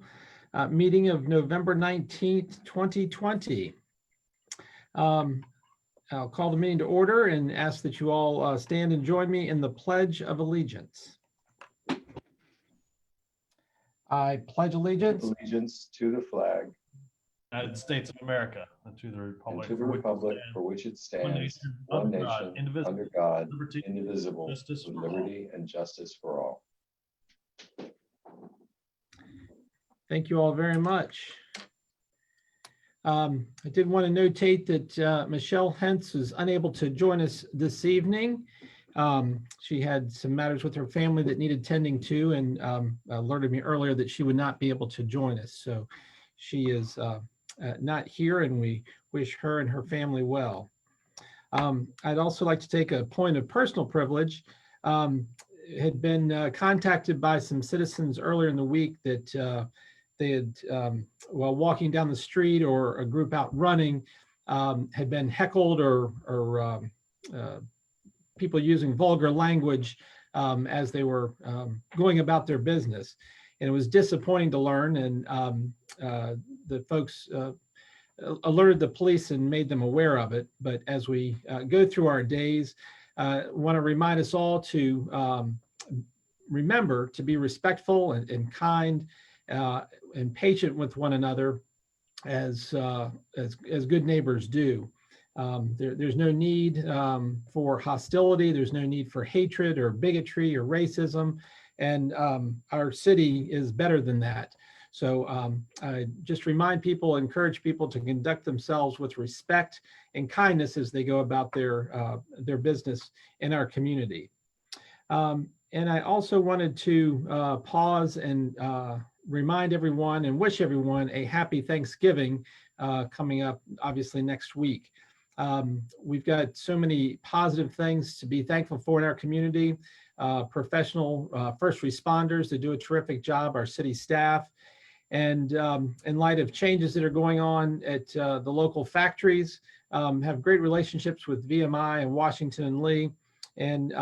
meeting of November 19th, 2020. I'll call the meeting to order and ask that you all stand and join me in the Pledge of Allegiance. I pledge allegiance Allegiance to the flag United States of America and to the and republic. to the republic for which it stands, one nation, under God, liberty, indivisible, justice with for all. liberty and justice for all. Thank you all very much. I did want to notate that Michelle Hentz is unable to join us this evening. She had some matters with her family that needed tending to, and alerted me earlier that she would not be able to join us. So she is not here, and we wish her and her family well. I'd also like to take a point of personal privilege. Had been contacted by some citizens earlier in the week that they had, while walking down the street or a group out running, had been heckled or people using vulgar language as they were going about their business. And it was disappointing to learn, and the folks alerted the police and made them aware of it. But as we go through our days, want to remind us all to remember to be respectful and kind and patient with one another as good neighbors do. There's no need for hostility. There's no need for hatred or bigotry or racism. And our city is better than that. So I just remind people, encourage people to conduct themselves with respect and kindness as they go about their business in our community. And I also wanted to pause and remind everyone and wish everyone a happy Thanksgiving coming up, obviously, next week. We've got so many positive things to be thankful for in our community. Professional first responders that do a terrific job, our city staff. And in light of changes that are going on at the local factories, have great relationships with VMI and Washington and Lee, and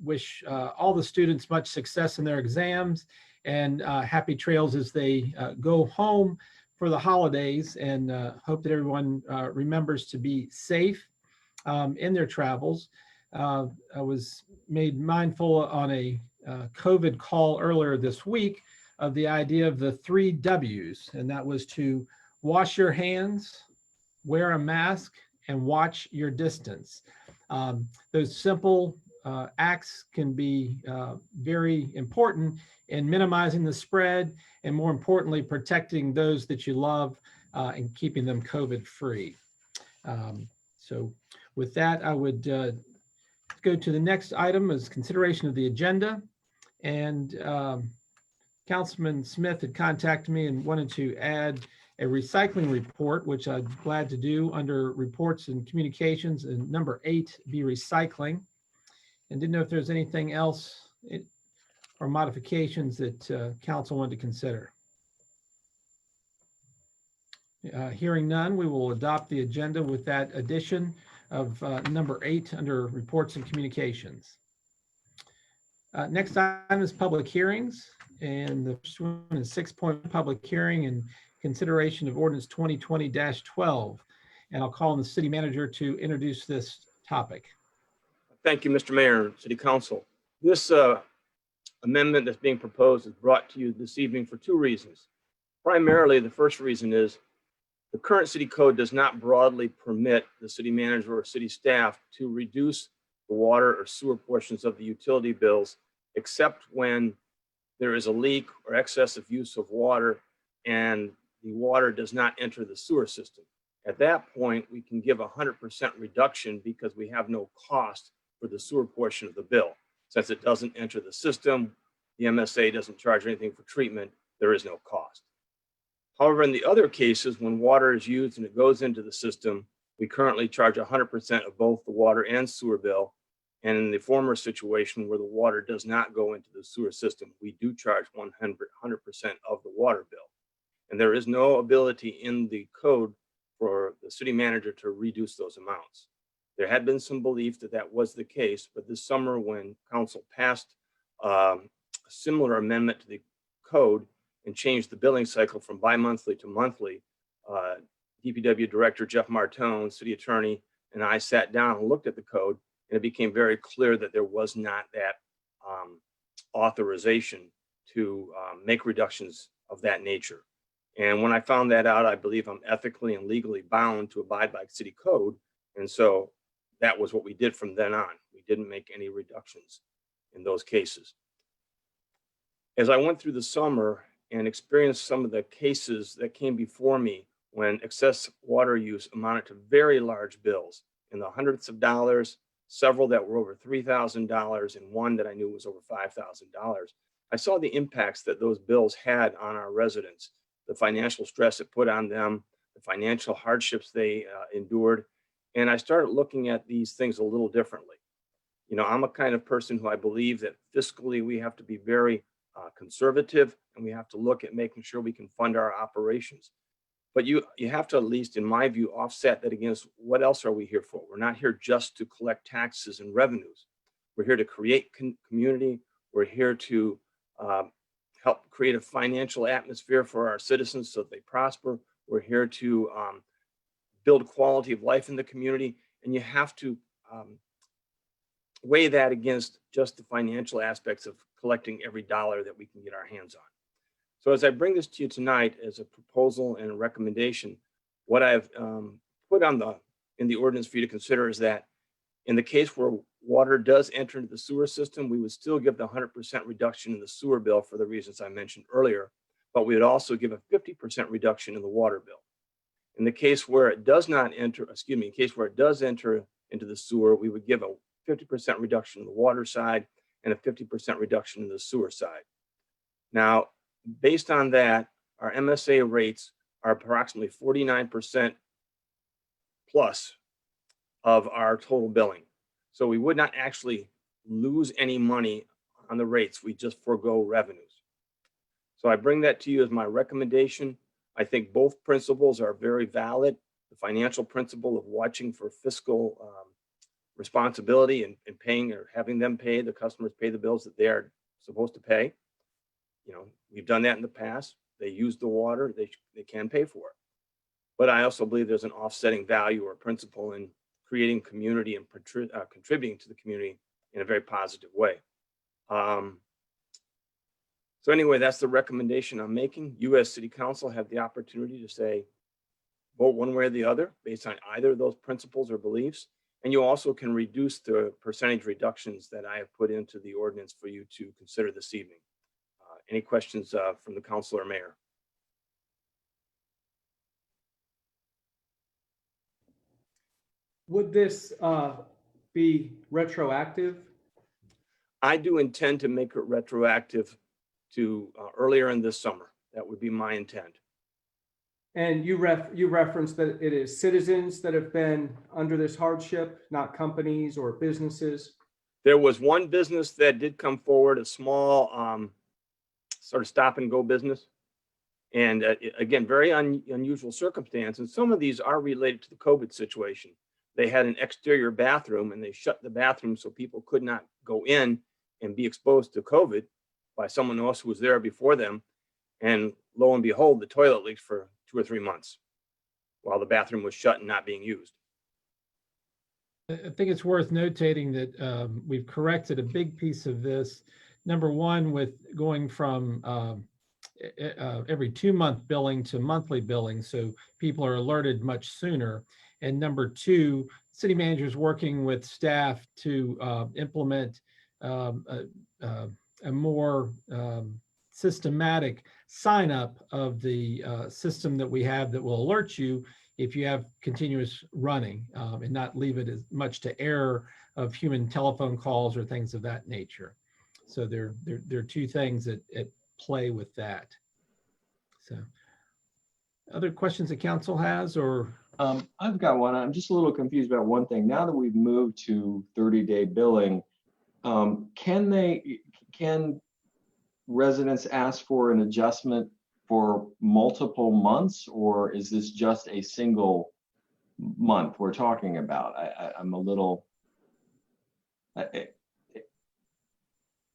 wish all the students much success in their exams and happy trails as they go home for the holidays, and hope that everyone remembers to be safe in their travels. I was made mindful on a COVID call earlier this week of the idea of the 3 W's, and that was to wash your hands, wear a mask, and watch your distance. Those simple acts can be very important in minimizing the spread, and more importantly, protecting those that you love and keeping them COVID free. So with that, I would go to the next item as consideration of the agenda. And Councilman Smith had contacted me and wanted to add a recycling report, which I'm glad to do under reports and communications, and number 8 be recycling. And didn't know if there's anything else or modifications that council wanted to consider. Hearing none, we will adopt the agenda with that addition of number 8 under reports and communications. Next item is public hearings, and the first one is 6.1 public hearing and consideration of ordinance 2020-12. And I'll call on the city manager to introduce this topic. Thank you, Mr. Mayor and City Council. This amendment that's being proposed is brought to you this evening for 2 reasons. Primarily, the first reason is the current city code does not broadly permit the city manager or city staff to reduce the water or sewer portions of the utility bills, except when there is a leak or excessive use of water and the water does not enter the sewer system. At that point, we can give 100% reduction because we have no cost for the sewer portion of the bill. Since it doesn't enter the system, the MSA doesn't charge anything for treatment, there is no cost. However, in the other cases, when water is used and it goes into the system, we currently charge 100% of both the water and sewer bill. And in the former situation where the water does not go into the sewer system, we do charge 100% of the water bill. And there is no ability in the code for the city manager to reduce those amounts. There had been some belief that that was the case, but this summer when council passed a similar amendment to the code and changed the billing cycle from bi-monthly to monthly, DPW Director Jeff Martone, City Attorney, and I sat down and looked at the code, and it became very clear that there was not that authorization to make reductions of that nature. And when I found that out, I believe I'm ethically and legally bound to abide by city code. And so that was what we did from then on. We didn't make any reductions in those cases. As I went through the summer and experienced some of the cases that came before me when excess water use amounted to very large bills in the hundreds of dollars, several that were over $3,000 and one that I knew was over $5,000. I saw the impacts that those bills had on our residents, the financial stress it put on them, the financial hardships they endured. And I started looking at these things a little differently. You know, I'm a kind of person who I believe that fiscally we have to be very conservative, and we have to look at making sure we can fund our operations. But you have to, at least in my view, offset that against what else are we here for? We're not here just to collect taxes and revenues. We're here to create community. We're here to help create a financial atmosphere for our citizens so that they prosper. We're here to build quality of life in the community. And you have to weigh that against just the financial aspects of collecting every dollar that we can get our hands on. So as I bring this to you tonight as a proposal and a recommendation, what I've put on in the ordinance for you to consider is that in the case where water does enter into the sewer system, we would still give the 100% reduction in the sewer bill for the reasons I mentioned earlier, but we would also give a 50% reduction in the water bill. In the case where it does not enter, in case where it does enter into the sewer, we would give a 50% reduction in the water side and a 50% reduction in the sewer side. Now, based on that, our MSA rates are approximately 49% plus of our total billing. So we would not actually lose any money on the rates. We just forego revenues. So I bring that to you as my recommendation. I think both principles are very valid. The financial principle of watching for fiscal responsibility and paying or having them pay, the customers pay the bills that they are supposed to pay. You know, we've done that in the past. They use the water, they can pay for it. But I also believe there's an offsetting value or principle in creating community and contributing to the community in a very positive way. So anyway, that's the recommendation I'm making. You as City Council have the opportunity to say, vote one way or the other based on either of those principles or beliefs. And you also can reduce the percentage reductions that I have put into the ordinance for you to consider this evening. Any questions from the council or mayor? Would this be retroactive? I do intend to make it retroactive to earlier in this summer. That would be my intent. And you referenced that it is citizens that have been under this hardship, not companies or businesses. There was one business that did come forward, a small sort of stop and go business. And again, very unusual circumstance. And some of these are related to the COVID situation. They had an exterior bathroom and they shut the bathroom so people could not go in and be exposed to COVID by someone else who was there before them. And lo and behold, the toilet leaked for 2 or 3 months while the bathroom was shut and not being used. I think it's worth notating that we've corrected a big piece of this. Number one, with going from every 2-month billing to monthly billing, so people are alerted much sooner. And number two, city managers working with staff to implement a more systematic sign up of the system that we have that will alert you if you have continuous running and not leave it as much to error of human telephone calls or things of that nature. So there are two things that at play with that. So other questions that council has, or? I've got one. I'm just a little confused about one thing. Now that we've moved to 30-day billing, can residents ask for an adjustment for multiple months, or is this just a single month we're talking about? I'm a little.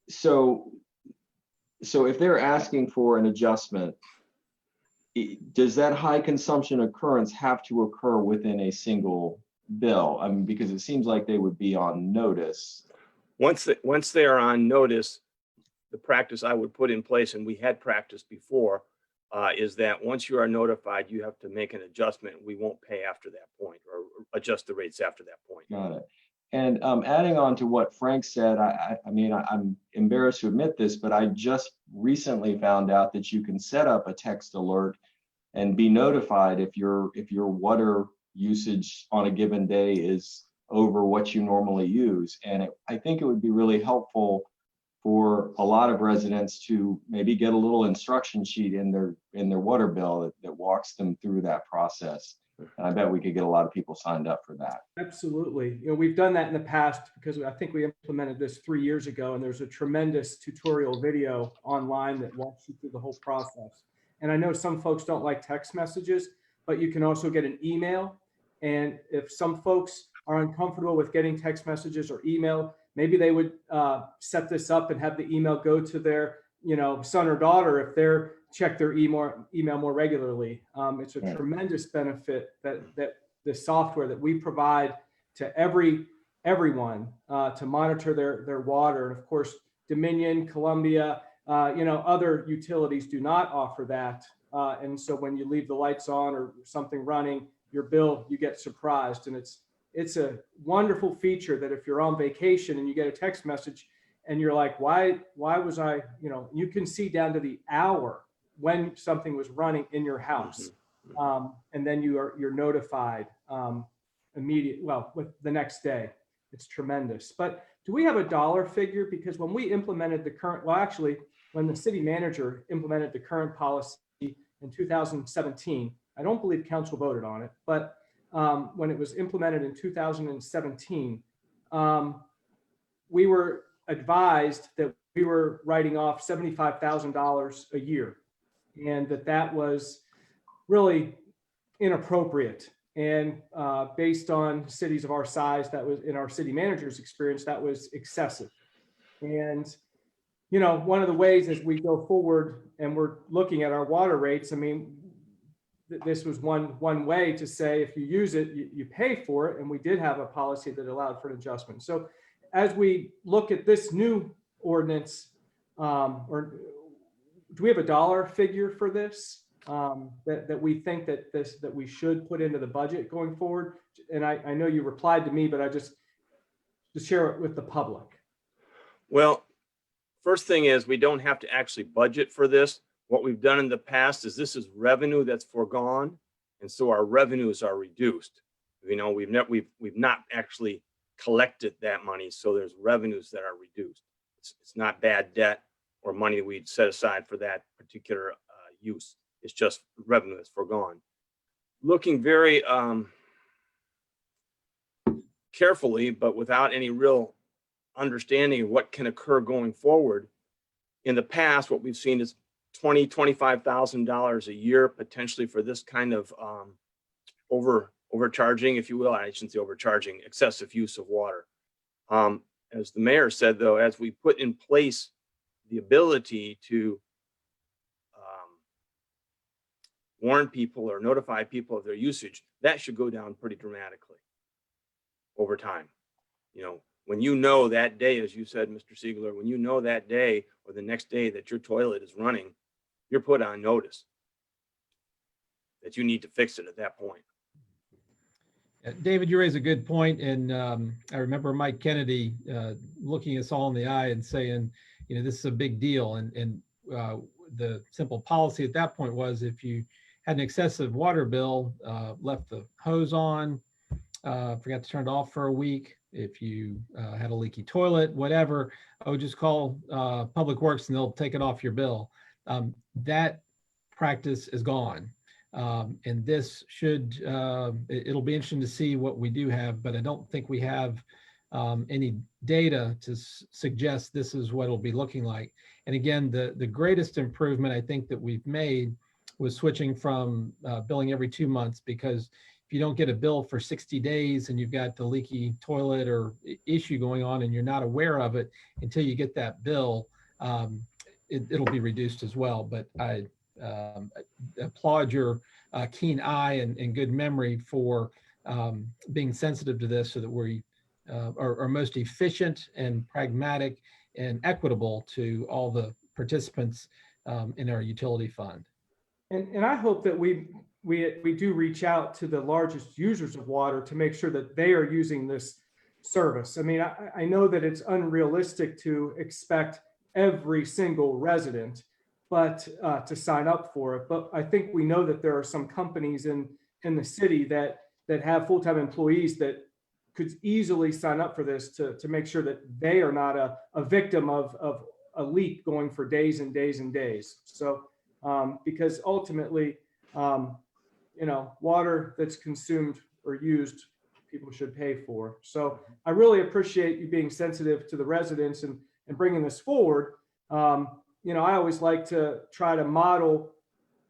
So if they're asking for an adjustment, does that high consumption occurrence have to occur within a single bill? I mean, because it seems like they would be on notice. Once they are on notice, the practice I would put in place, and we had practiced before, is that once you are notified, you have to make an adjustment. We won't pay after that point or adjust the rates after that point. Got it. And adding on to what Frank said, I mean, I'm embarrassed to admit this, but I just recently found out that you can set up a text alert and be notified if your water usage on a given day is over what you normally use. And I think it would be really helpful for a lot of residents to maybe get a little instruction sheet in their water bill that walks them through that process. And I bet we could get a lot of people signed up for that. Absolutely. You know, we've done that in the past because I think we implemented this 3 years ago, and there's a tremendous tutorial video online that walks you through the whole process. And I know some folks don't like text messages, but you can also get an email. And if some folks are uncomfortable with getting text messages or email, maybe they would set this up and have the email go to their, son or daughter if they're check their email more regularly. It's a tremendous benefit that the software that we provide to everyone to monitor their water. And of course, Dominion, Columbia, other utilities do not offer that. And so when you leave the lights on or something running, your bill, you get surprised. And it's a wonderful feature that if you're on vacation and you get a text message and you're like, why was I, you can see down to the hour when something was running in your house. And then you're notified with the next day. It's tremendous. But do we have a dollar figure? Because when we implemented when the city manager implemented the current policy in 2017, I don't believe council voted on it, but when it was implemented in 2017, we were advised that we were writing off $75,000 a year, and that was really inappropriate. And based on cities of our size, that was, in our city manager's experience, that was excessive. And one of the ways as we go forward and we're looking at our water rates, I mean, this was one way to say, if you use it, you pay for it. And we did have a policy that allowed for an adjustment. So as we look at this new ordinance, or do we have a dollar figure for this that we think that we should put into the budget going forward? And I know you replied to me, but I just to share it with the public. Well, first thing is we don't have to actually budget for this. What we've done in the past is this is revenue that's foregone. And so our revenues are reduced. You know, we've not actually collected that money, so there's revenues that are reduced. It's not bad debt or money we'd set aside for that particular use. It's just revenue that's foregone. Looking very carefully, but without any real understanding of what can occur going forward. In the past, what we've seen is $25,000 a year potentially for this kind of overcharging, if you will. I shouldn't say overcharging, excessive use of water. As the mayor said, though, as we put in place the ability to warn people or notify people of their usage, that should go down pretty dramatically over time. You know, when you know that day, as you said, Mr. Siegler, when you know that day or the next day that your toilet is running, you're put on notice that you need to fix it at that point. David, you raise a good point, and I remember Mike Kennedy looking us all in the eye and saying, you know, this is a big deal. And the simple policy at that point was if you had an excessive water bill, left the hose on, forgot to turn it off for a week, if you had a leaky toilet, whatever, I would just call Public Works and they'll take it off your bill. That practice is gone. And this should, it'll be interesting to see what we do have, but I don't think we have any data to suggest this is what it'll be looking like. And again, the greatest improvement I think that we've made was switching from billing every 2 months, because if you don't get a bill for 60 days and you've got the leaky toilet or issue going on and you're not aware of it until you get that bill, it'll be reduced as well. But I applaud your keen eye and good memory for being sensitive to this, so that we are most efficient and pragmatic and equitable to all the participants in our utility fund. And I hope that we do reach out to the largest users of water to make sure that they are using this service. I mean, I know that it's unrealistic to expect every single resident to sign up for it. But I think we know that there are some companies in the city that have full-time employees that could easily sign up for this to make sure that they are not a victim of a leak going for days and days and days. So because ultimately, you know, water that's consumed or used, people should pay for. So I really appreciate you being sensitive to the residents and bringing this forward. You know, I always like to try to model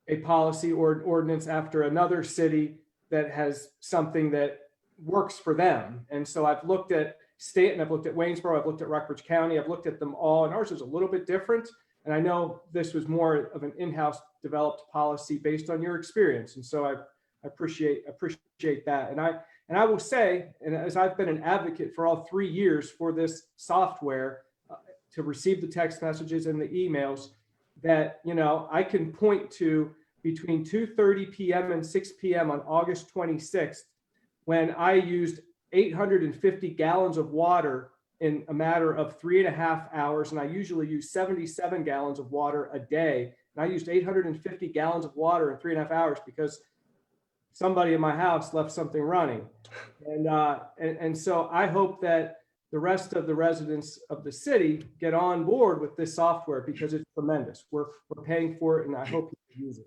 a policy or an ordinance after another city that has something that works for them. And so I've looked at Stanton, I've looked at Waynesboro, I've looked at Rockbridge County, I've looked at them all, and ours is a little bit different. And I know this was more of an in-house developed policy based on your experience. And so I appreciate that. And I will say, and as I've been an advocate for all 3 years for this software, to receive the text messages and the emails, that, you know, I can point to between 2:30 p.m. and 6 p.m. on August 26th, when I used 850 gallons of water in a matter of 3.5 hours. And I usually use 77 gallons of water a day. And I used 850 gallons of water in 3.5 hours because somebody in my house left something running. And so I hope that the rest of the residents of the city get on board with this software, because it's tremendous. We're paying for it, and I hope you use it.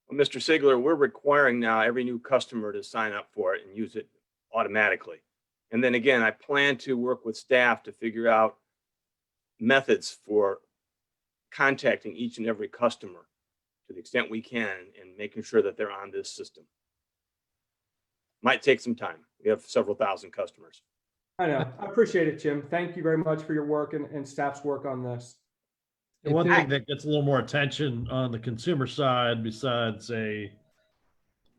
Well, Mr. Siegler, we're requiring now every new customer to sign up for it and use it automatically. And then again, I plan to work with staff to figure out methods for contacting each and every customer to the extent we can and making sure that they're on this system. Might take some time. We have several thousand customers. I know. I appreciate it, Jim. Thank you very much for your work and staff's work on this. And one thing that gets a little more attention on the consumer side, besides an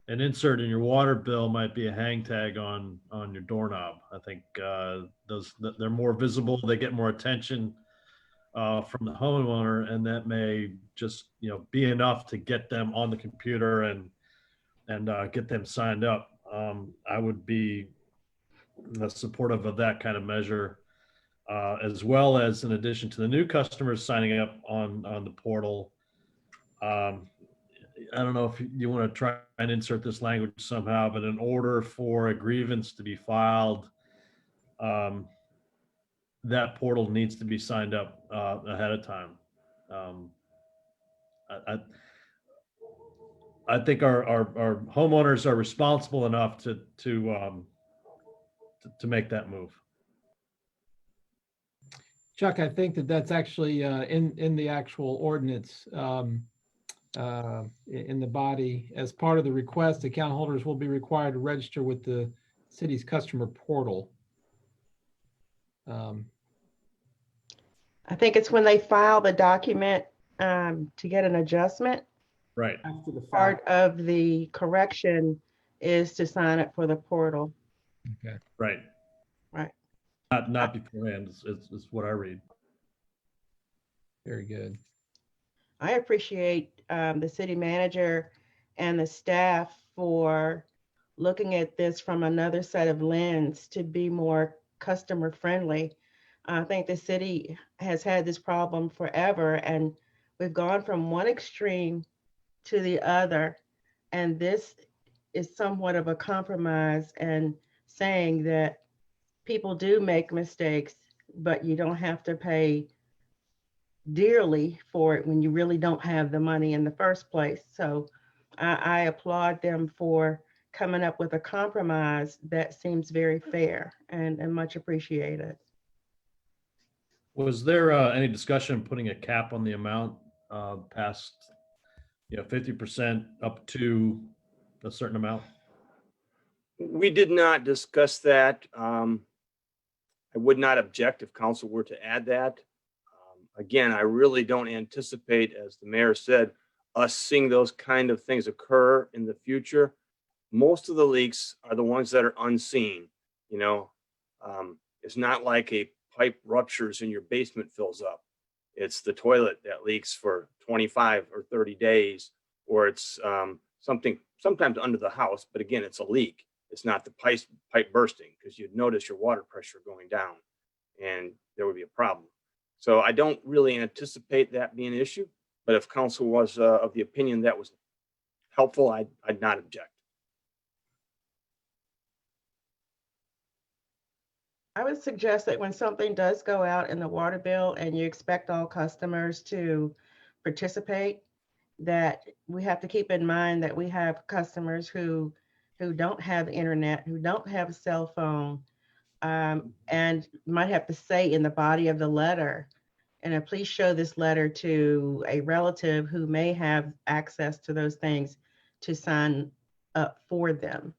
insert in your water bill, might be a hang tag on your doorknob. I think they're more visible. They get more attention from the homeowner, and that may just, you know, be enough to get them on the computer and get them signed up. I would be supportive of that kind of measure, as well as, in addition to the new customers signing up on the portal, I don't know if you want to try and insert this language somehow, but in order for a grievance to be filed, that portal needs to be signed up ahead of time. I think our homeowners are responsible enough to make that move. Chuck, I think that's actually in the actual ordinance, in the body. As part of the request, account holders will be required to register with the city's customer portal. I think it's when they file the document to get an adjustment. Right. After the fact. Part of the correction is to sign up for the portal. Okay. Right. Right. Not beforehand is what I read. Very good. I appreciate the city manager and the staff for looking at this from another set of lens to be more customer friendly. I think the city has had this problem forever, and we've gone from one extreme to the other. And this is somewhat of a compromise and saying that people do make mistakes, but you don't have to pay dearly for it when you really don't have the money in the first place. So I applaud them for coming up with a compromise that seems very fair and much appreciated. Was there any discussion putting a cap on the amount past, 50% up to a certain amount? We did not discuss that. I would not object if council were to add that. Again, I really don't anticipate, as the mayor said, us seeing those kind of things occur in the future. Most of the leaks are the ones that are unseen. It's not like a pipe ruptures and your basement fills up. It's the toilet that leaks for 25 or 30 days, or it's something sometimes under the house, but again, it's a leak. It's not the pipe bursting, because you'd notice your water pressure going down and there would be a problem. So I don't really anticipate that being an issue, but if council was of the opinion that was helpful, I'd not object. I would suggest that when something does go out in the water bill and you expect all customers to participate, that we have to keep in mind that we have customers who don't have internet, who don't have a cell phone, and might have to say in the body of the letter, and please show this letter to a relative who may have access to those things to sign up for them.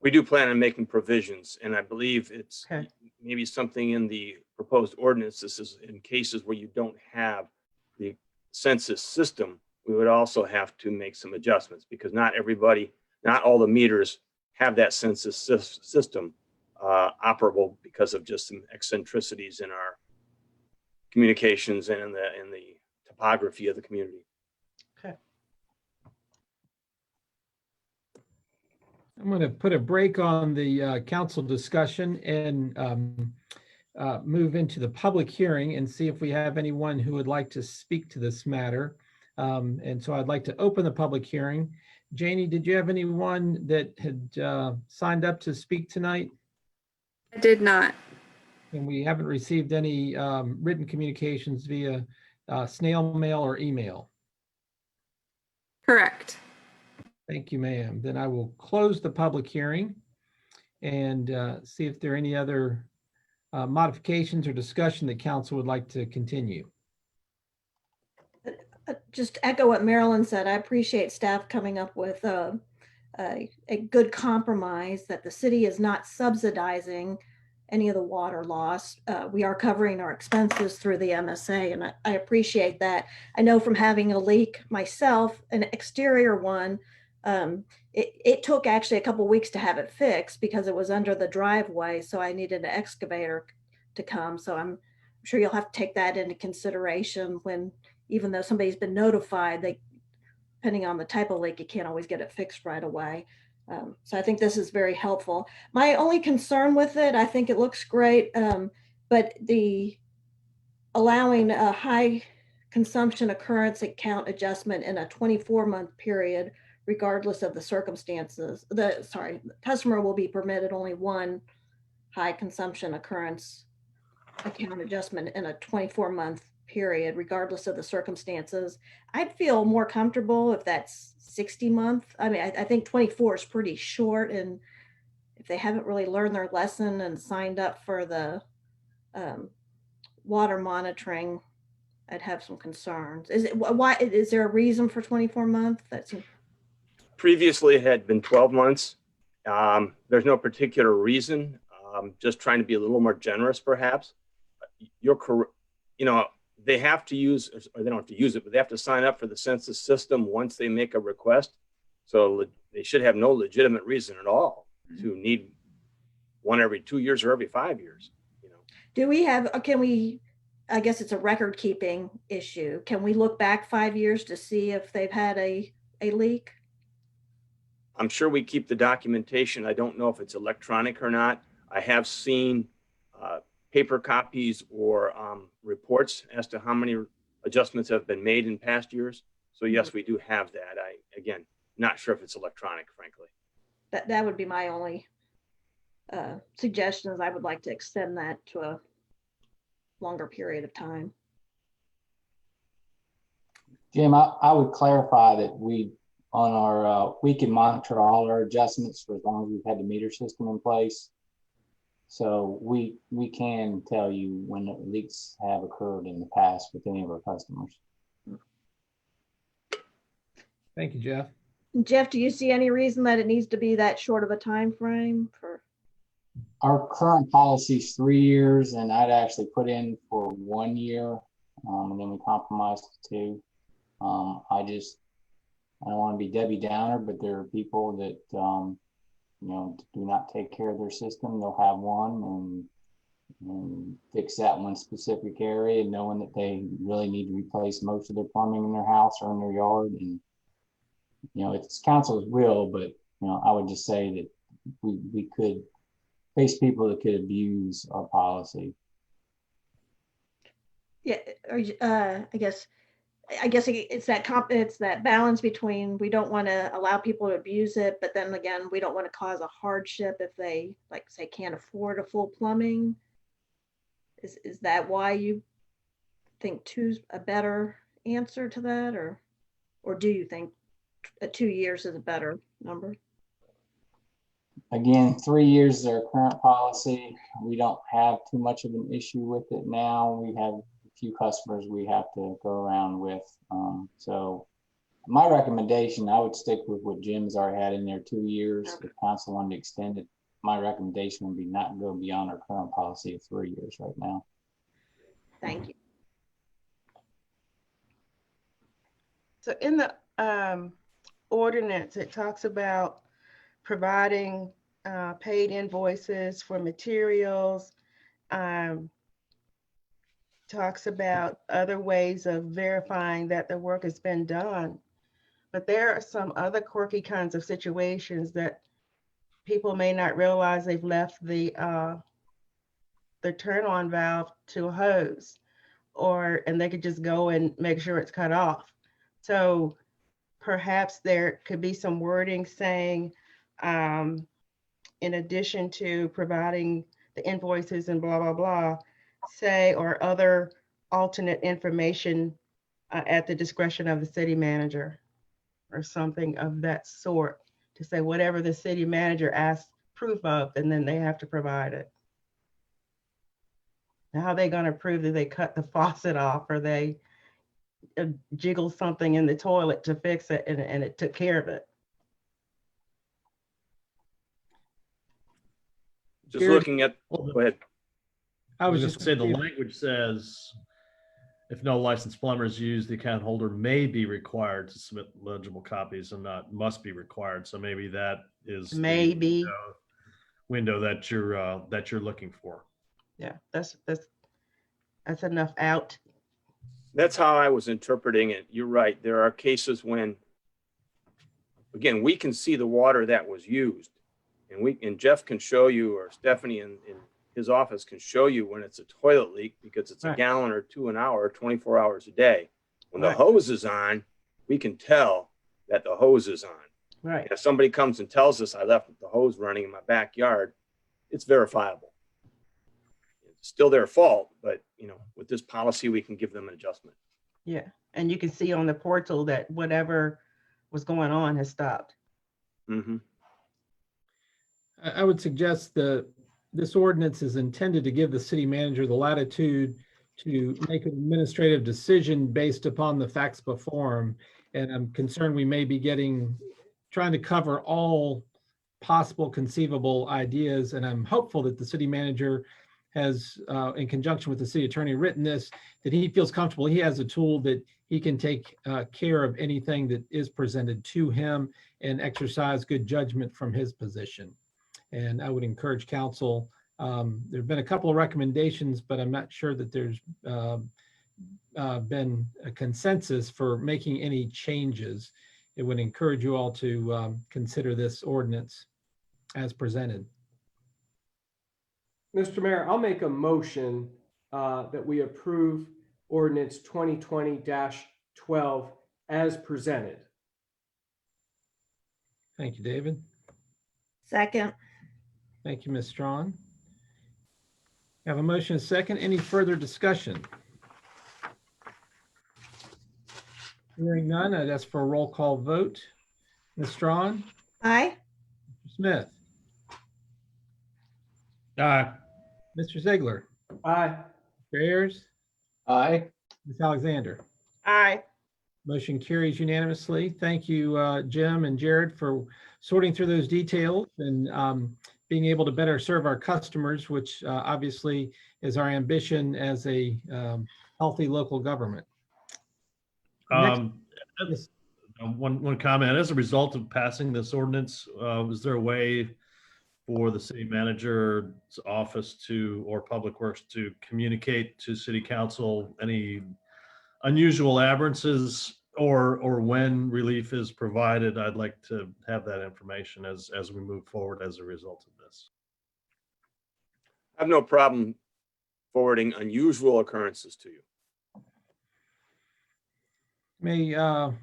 We do plan on making provisions, and I believe it's Okay. maybe something in the proposed ordinance. This is in cases where you don't have the census system, we would also have to make some adjustments, because not all the meters have that census system operable because of just some eccentricities in our communications and in the topography of the community. Okay. I'm going to put a break on the council discussion and move into the public hearing and see if we have anyone who would like to speak to this matter. And so I'd like to open the public hearing. Janie, did you have anyone that had signed up to speak tonight? I did not. And we haven't received any written communications via snail mail or email? Correct. Thank you, ma'am. Then I will close the public hearing and see if there are any other modifications or discussion that council would like to continue. Just echo what Marilyn said. I appreciate staff coming up with a good compromise that the city is not subsidizing any of the water loss. We are covering our expenses through the MSA, and I appreciate that. I know from having a leak myself, an exterior one, it took actually a couple weeks to have it fixed because it was under the driveway. So I needed an excavator to come. So I'm sure you'll have to take that into consideration when, even though somebody's been notified, depending on the type of leak, you can't always get it fixed right away. So I think this is very helpful. My only concern with it, I think it looks great, but the allowing high consumption occurrence account adjustment in a 24-month period, regardless of the circumstances. The customer will be permitted only one high consumption occurrence account adjustment in a 24-month period, regardless of the circumstances. I'd feel more comfortable if that's 60 month. I mean, I think 24 is pretty short, and if they haven't really learned their lesson and signed up for the water monitoring, I'd have some concerns. Why is there a reason for 24 month? Previously, it had been 12 months. There's no particular reason. Just trying to be a little more generous, perhaps. You're correct. You know, they have to use, or they don't have to use it, but they have to sign up for the census system once they make a request. So they should have no legitimate reason at all to need one every 2 years or every 5 years. You know, Do we have, can we, I guess it's a record keeping issue. Can we look back 5 years to see if they've had a leak? I'm sure we keep the documentation. I don't know if it's electronic or not. I have seen paper copies or reports as to how many adjustments have been made in past years. So yes, we do have that. Again, not sure if it's electronic, frankly. That would be my only suggestion, is I would like to extend that to a longer period of time. Jim, I would clarify that we can monitor all our adjustments for as long as we've had the meter system in place. So we can tell you when leaks have occurred in the past with any of our customers. Thank you, Jeff. Jeff, do you see any reason that it needs to be that short of a time frame for? Our current policy is 3 years, and I'd actually put in for 1 year, and then we compromised to 2. I don't want to be Debbie Downer, but there are people that do not take care of their system. They'll have one and fix that one specific area, knowing that they really need to replace most of their plumbing in their house or in their yard. And it's council's will, but I would just say that we could face people that could abuse our policy. Yeah, I guess it's that balance between, we don't want to allow people to abuse it, but then again, we don't want to cause a hardship if they, like, say, can't afford a full plumbing. Is that why you think 2's a better answer to that, or do you think 2 years is a better number? Again, 3 years is our current policy. We don't have too much of an issue with it now. We have few customers we have to go around with. So my recommendation, I would stick with what Jim's already had in there, 2 years. If council wanted to extend it, my recommendation would be not go beyond our current policy of 3 years right now. Thank you. So in the ordinance, it talks about providing paid invoices for materials, talks about other ways of verifying that the work has been done. But there are some other quirky kinds of situations that people may not realize they've left the turn-on valve to a hose, and they could just go and make sure it's cut off. So perhaps there could be some wording saying, in addition to providing the invoices and blah, blah, blah, say, or other alternate information at the discretion of the city manager, or something of that sort, to say whatever the city manager asks proof of, and then they have to provide it. Now, how are they going to prove that they cut the faucet off, or they jiggle something in the toilet to fix it and it took care of it? Just looking at, go ahead. I was just gonna say, the language says, if no licensed plumber is used, the account holder may be required to submit legible copies and not must be required. So maybe that is maybe the window that you're looking for. Yeah, that's enough out. That's how I was interpreting it. You're right. There are cases when, again, we can see the water that was used, and Jeff can show you, or Stephanie in his office can show you when it's a toilet leak, because it's a gallon or 2 an hour, 24 hours a day. When the Right. hose is on, we can tell that the hose is on. Right. If somebody comes and tells us I left the hose running in my backyard, it's verifiable. It's still their fault, but with this policy, we can give them an adjustment. Yeah. And you can see on the portal that whatever was going on has stopped. Mm-hmm. I would suggest that this ordinance is intended to give the city manager the latitude to make an administrative decision based upon the facts before him. And I'm concerned we may be trying to cover all possible conceivable ideas. And I'm hopeful that the city manager has, in conjunction with the city attorney, written this, that he feels comfortable. He has a tool that he can take care of anything that is presented to him and exercise good judgment from his position. And I would encourage council. There have been a couple of recommendations, but I'm not sure that there's been a consensus for making any changes. It would encourage you all to consider this ordinance as presented. Mr. Mayor, I'll make a motion that we approve ordinance 2020-12 as presented. Thank you, David. Second. Thank you, Ms. Strawn. I have a motion, a second. Any further discussion? Hearing none, I'd ask for a roll call vote. Ms. Strawn, Aye. Mr. Smith, Aye. Mr. Ziegler, Aye. Mr. Ayers, Aye. Ms. Alexander. Aye. Motion carries unanimously. Thank you, Jim and Jared, for sorting through those details and being able to better serve our customers, which obviously is our ambition as a healthy local government. Yes. One comment, as a result of passing this ordinance, is there a way for the city manager's office or Public Works to communicate to city council any unusual aberrances or when relief is provided? I'd like to have that information as we move forward as a result of this. I have no problem forwarding unusual occurrences to you. May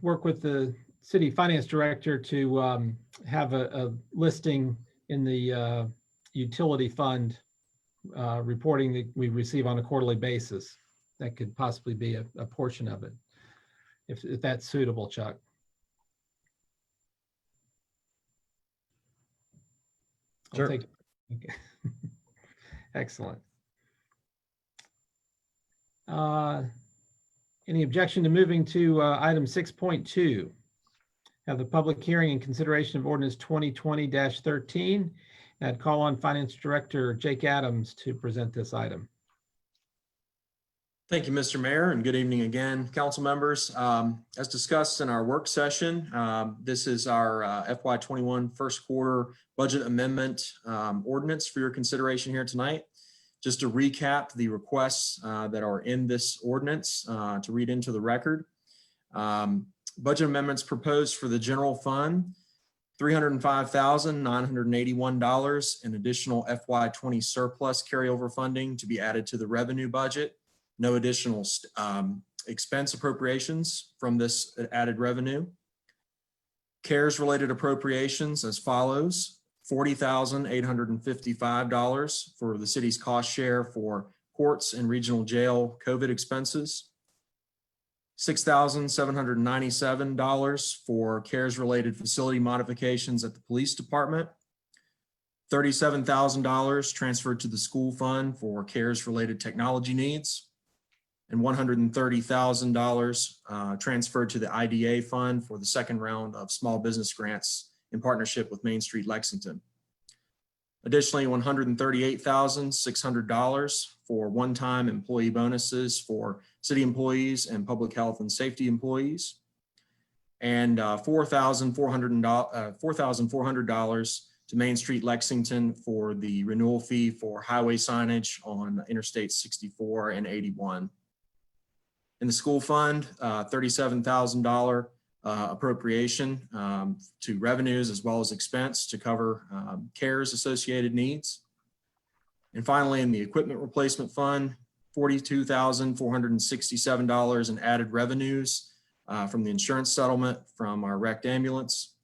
work with the city finance director to have a listing in the utility fund reporting that we receive on a quarterly basis. That could possibly be a portion of it, if that's suitable, Chuck. Sure. Okay. Excellent. Any objection to moving to item 6.2? Have the public hearing and consideration of ordinance 2020-13. I'd call on Finance Director Jake Adams to present this item. Thank you, Mr. Mayor, and good evening again, council members. As discussed in our work session, this is our FY21 first quarter budget amendment ordinance for your consideration here tonight. Just to recap the requests that are in this ordinance to read into the record. Budget amendments proposed for the general fund, $305,981 in additional FY20 surplus carryover funding to be added to the revenue budget. No additional expense appropriations from this added revenue. CARES related appropriations as follows: $40,855 for the city's cost share for courts and regional jail COVID expenses. $6,797 for CARES related facility modifications at the police department. $37,000 transferred to the school fund for CARES related technology needs. And $130,000 transferred to the IDA fund for the second round of small business grants in partnership with Main Street Lexington. Additionally, $138,600 for one-time employee bonuses for city employees and public health and safety employees. And $4,400 to Main Street Lexington for the renewal fee for highway signage on Interstate 64 and 81. In the school fund, $37,000 appropriation to revenues as well as expense to cover CARES associated needs. And finally, in the equipment replacement fund, $42,467 in added revenues from the insurance settlement from our wrecked ambulance,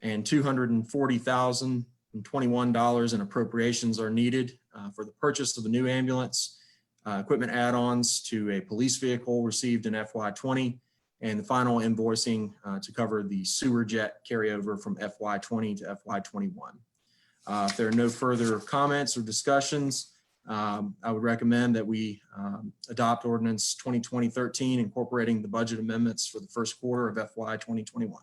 and $240,021 in appropriations are needed for the purchase of the new ambulance, equipment add-ons to a police vehicle received in FY20, and the final invoicing to cover the sewer jet carryover from FY20 to FY21. If there are no further comments or discussions, I would recommend that we adopt ordinance 2020-13 incorporating the budget amendments for the first quarter of FY 2021.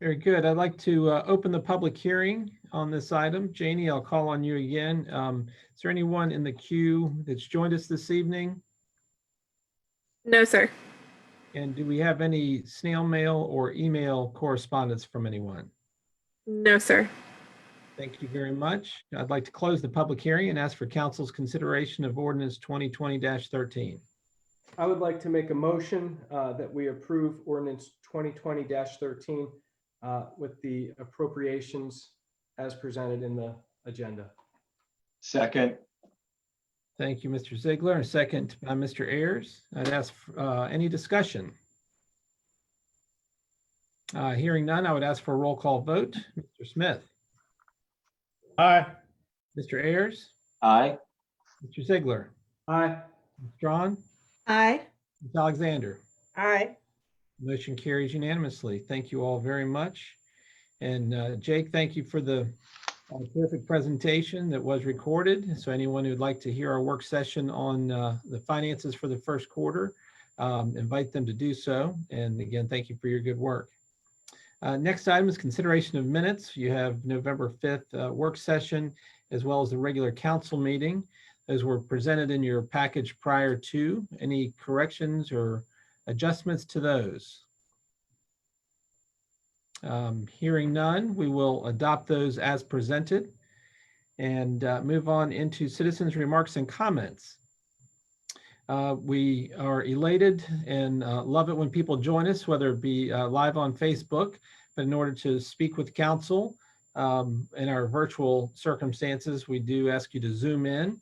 Very good. I'd like to open the public hearing on this item. Janie, I'll call on you again. Is there anyone in the queue that's joined us this evening? No, sir. And do we have any snail mail or email correspondence from anyone? No, sir. Thank you very much. I'd like to close the public hearing and ask for council's consideration of ordinance 2020-13. I would like to make a motion that we approve ordinance 2020-13 with the appropriations as presented in the agenda. Second. Thank you, Mr. Ziegler. A second by Mr. Ayers. I'd ask for any discussion. Hearing none, I would ask for a roll call vote. Mr. Smith. Aye. Mr. Ayers. Aye. Mr. Ziegler. Aye. Ms. Strawn. Aye. Ms. Alexander. Aye. Motion carries unanimously. Thank you all very much. And Jake, thank you for the terrific presentation that was recorded. So anyone who'd like to hear our work session on the finances for the first quarter, invite them to do so. And again, thank you for your good work. Next item is consideration of minutes. You have November 5th work session, as well as the regular council meeting. Those were presented in your package prior to. Any corrections or adjustments to those? Hearing none, we will adopt those as presented and move on into citizens' remarks and comments. We are elated and love it when people join us, whether it be live on Facebook, but in order to speak with council in our virtual circumstances, we do ask you to zoom in.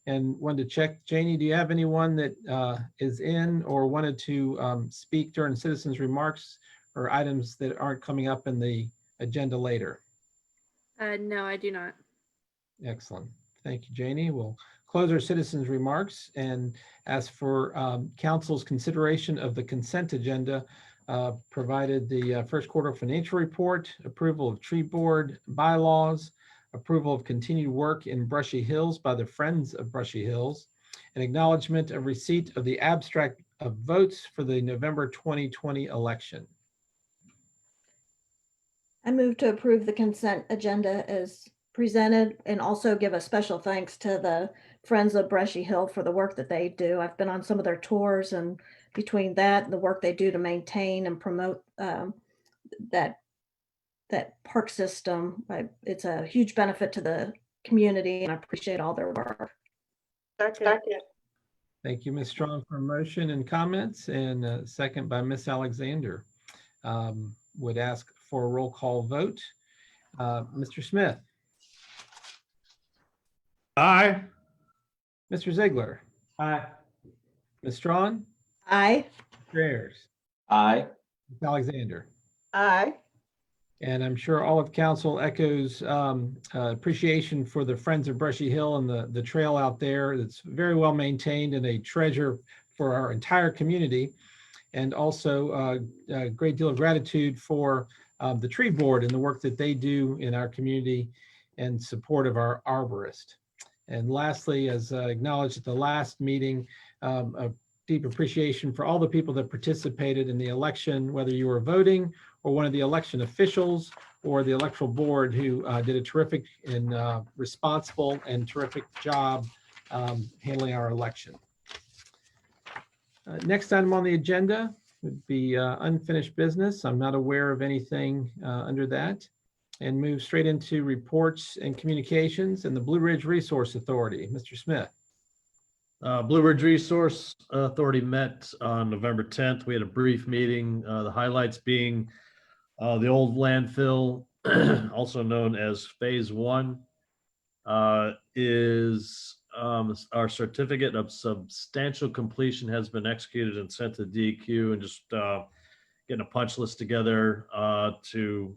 And wanted to check, Janie, do you have anyone that is in or wanted to speak during citizens' remarks or items that aren't coming up in the agenda later? No, I do not. Excellent. Thank you, Janie. We'll close our citizens' remarks and ask for council's consideration of the consent agenda, provided the first quarter financial report, approval of tree board bylaws, approval of continued work in Brushy Hills by the Friends of Brushy Hills, and acknowledgement of receipt of the abstract of votes for the November 2020 election. I move to approve the consent agenda as presented and also give a special thanks to the Friends of Brushy Hill for the work that they do. I've been on some of their tours, and between that and the work they do to maintain and promote that park system, it's a huge benefit to the community, and I appreciate all their work. Second. Thank you, Ms. Strong, for motion and comments, and second by Ms. Alexander. Would ask for a roll call vote. Mr. Smith. Aye. Mr. Ziegler. Aye. Ms. Strawn. Aye. Mr. Ayers. Aye. Ms. Alexander. Aye. And I'm sure all of council echoes appreciation for the Friends of Brushy Hill and the trail out there that's very well maintained and a treasure for our entire community. And also a great deal of gratitude for the tree board and the work that they do in our community in support of our arborist. And lastly, as acknowledged at the last meeting, a deep appreciation for all the people that participated in the election, whether you were voting or one of the election officials or the electoral board, who did a terrific and responsible and terrific job handling our election. Next item on the agenda would be unfinished business. I'm not aware of anything under that. And move straight into reports and communications and the Blue Ridge Resource Authority. Mr. Smith. Blue Ridge Resource Authority met on November 10th. We had a brief meeting, the highlights being the old landfill, also known as Phase 1. is our certificate of substantial completion has been executed and sent to DEQ, and just getting a punch list together to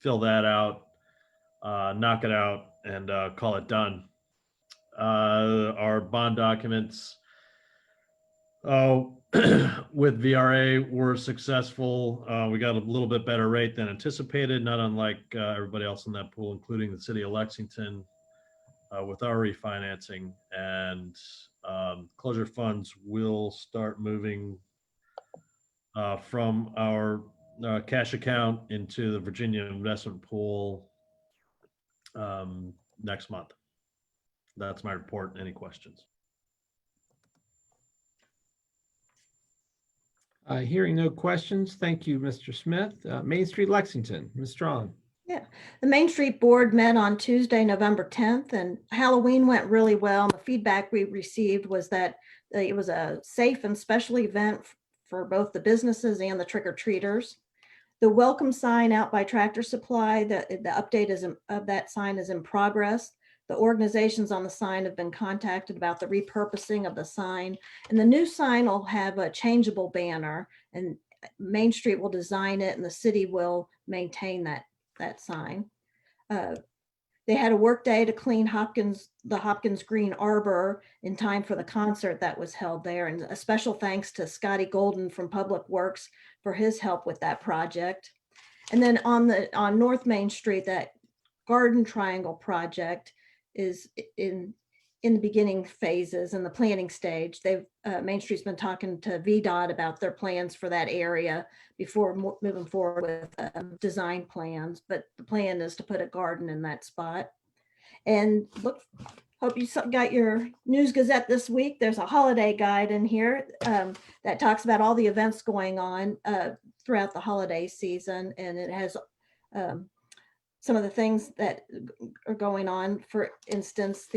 fill that out, knock it out, and call it done. Our bond documents with VRA were successful. We got a little bit better rate than anticipated, not unlike everybody else in that pool, including the city of Lexington, with our refinancing. And closure funds will start moving from our cash account into the Virginia investment pool next month. That's my report. Any questions? Hearing no questions, thank you, Mr. Smith. Main Street, Lexington, Ms. Strong. Yeah, the Main Street Board met on Tuesday, November 10th, and Halloween went really well. The feedback we received was that it was a safe and special event for both the businesses and the trick-or-treaters. The welcome sign out by Tractor Supply, the update of that sign is in progress. The organizations on the sign have been contacted about the repurposing of the sign, and the new sign will have a changeable banner, and Main Street will design it and the city will maintain that sign. They had a work day to clean the Hopkins Green Arbor in time for the concert that was held there. And a special thanks to Scotty Golden from Public Works for his help with that project. And then on North Main Street, that Garden Triangle project is in the beginning phases in the planning stage. Main Street's been talking to VDOT about their plans for that area before moving forward with design plans, but the plan is to put a garden in that spot. And hope you got your News Gazette this week. There's a holiday guide in here that talks about all the events going on throughout the holiday season, and it has some of the things that are going on. For instance,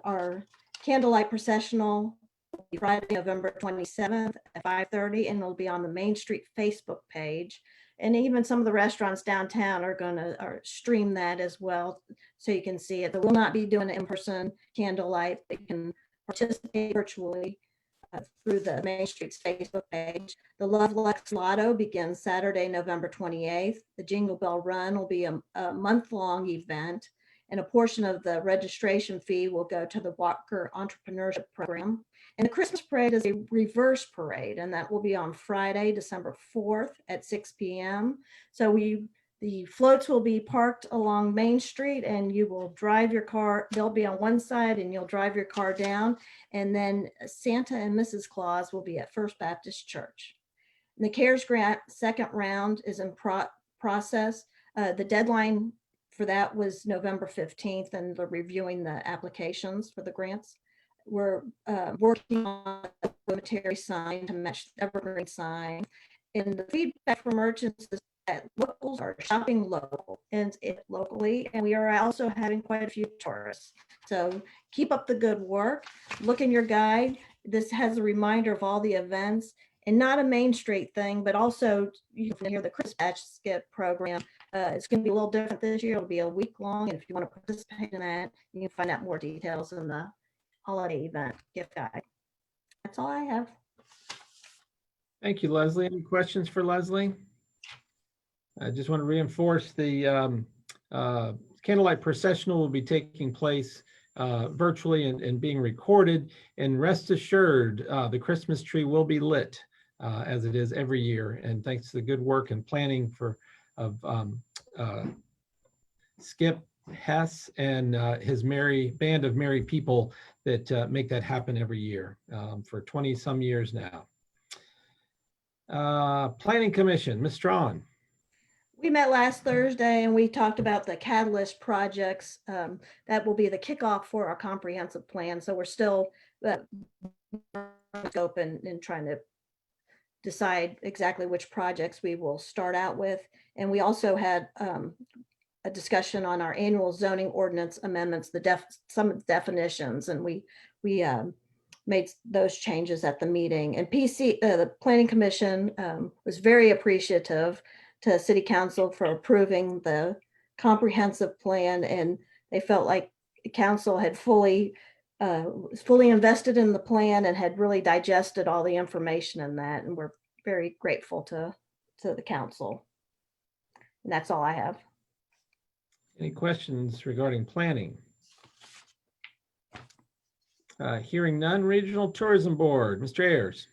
our candlelight processional will be Friday, November 27th at 5:30, and it'll be on the Main Street Facebook page. And even some of the restaurants downtown are going to stream that as well, so you can see it. But we'll not be doing an in-person candlelight. They can participate virtually through the Main Street's Facebook page. The Love Lux Lotto begins Saturday, November 28th. The Jingle Bell Run will be a month-long event, and a portion of the registration fee will go to the Walker Entrepreneurship Program. And the Christmas parade is a reverse parade, and that will be on Friday, December 4th at 6 p.m. So the floats will be parked along Main Street, and you will drive your car. They'll be on one side and you'll drive your car down. And then Santa and Mrs. Claus will be at First Baptist Church. And the CARES grant second round is in process. The deadline for that was November 15th, and they're reviewing the applications for the grants. We're working on a military sign to match the evergreen sign. And the feedback from merchants is that locals are shopping locally, and we are also having quite a few tourists. So keep up the good work. Look in your guide. This has a reminder of all the events, and not a Main Street thing, but also you can hear the Christmas Basket program. It's going to be a little different this year. It'll be a week long, and if you want to participate in that, you can find out more details in the holiday event gift guide. That's all I have. Thank you, Leslie. Any questions for Leslie? I just want to reinforce the candlelight processional will be taking place virtually and being recorded. And rest assured, the Christmas tree will be lit as it is every year. And thanks to the good work and planning of Skip Hess and his band of merry people that make that happen every year for 20 some years now. Planning Commission, Ms. Strawn. We met last Thursday and we talked about the Catalyst projects. That will be the kickoff for our comprehensive plan. So we're still open and trying to decide exactly which projects we will start out with. And we also had a discussion on our annual zoning ordinance amendments, some definitions, and we made those changes at the meeting. And the Planning Commission was very appreciative to City Council for approving the comprehensive plan, and they felt like the council had fully invested in the plan and had really digested all the information in that. And we're very grateful to the council. And that's all I have. Any questions regarding planning? Hearing none, Regional Tourism Board, Mr. Ayers.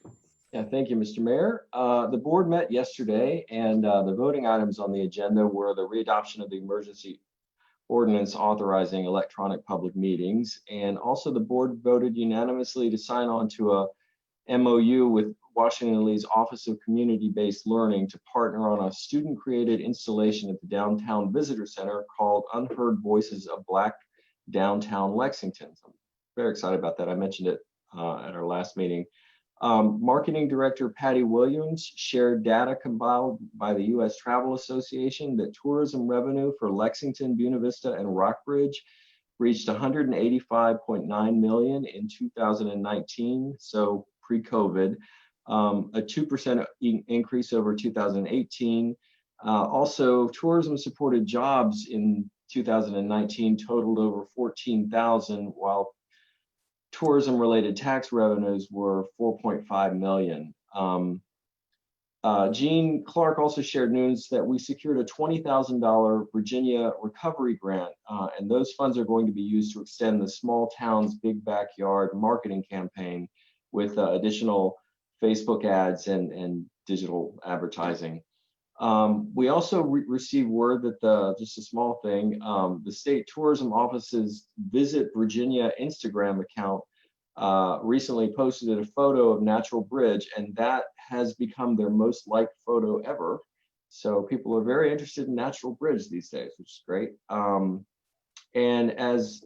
Yeah, thank you, Mr. Mayor. The board met yesterday, and the voting items on the agenda were the readoption of the emergency ordinance authorizing electronic public meetings. And also the board voted unanimously to sign on to a MOU with Washington Lee's Office of Community-Based Learning to partner on a student-created installation at the Downtown Visitor Center called Unheard Voices of Black Downtown Lexington. So I'm very excited about that. I mentioned it at our last meeting. Marketing Director Patty Williams shared data compiled by the U.S. Travel Association that tourism revenue for Lexington, Buena Vista, and Rockbridge reached $185.9 million in 2019, so pre-COVID, a 2% increase over 2018. Also, tourism-supported jobs in 2019 totaled over 14,000, while tourism-related tax revenues were 4.5 million. Gene Clark also shared news that we secured a $20,000 Virginia recovery grant, and those funds are going to be used to extend the Small Towns Big Backyard marketing campaign with additional Facebook ads and digital advertising. We also received word that just a small thing, the state tourism office's Visit Virginia Instagram account recently posted a photo of Natural Bridge, and that has become their most liked photo ever. So people are very interested in Natural Bridge these days, which is great. And as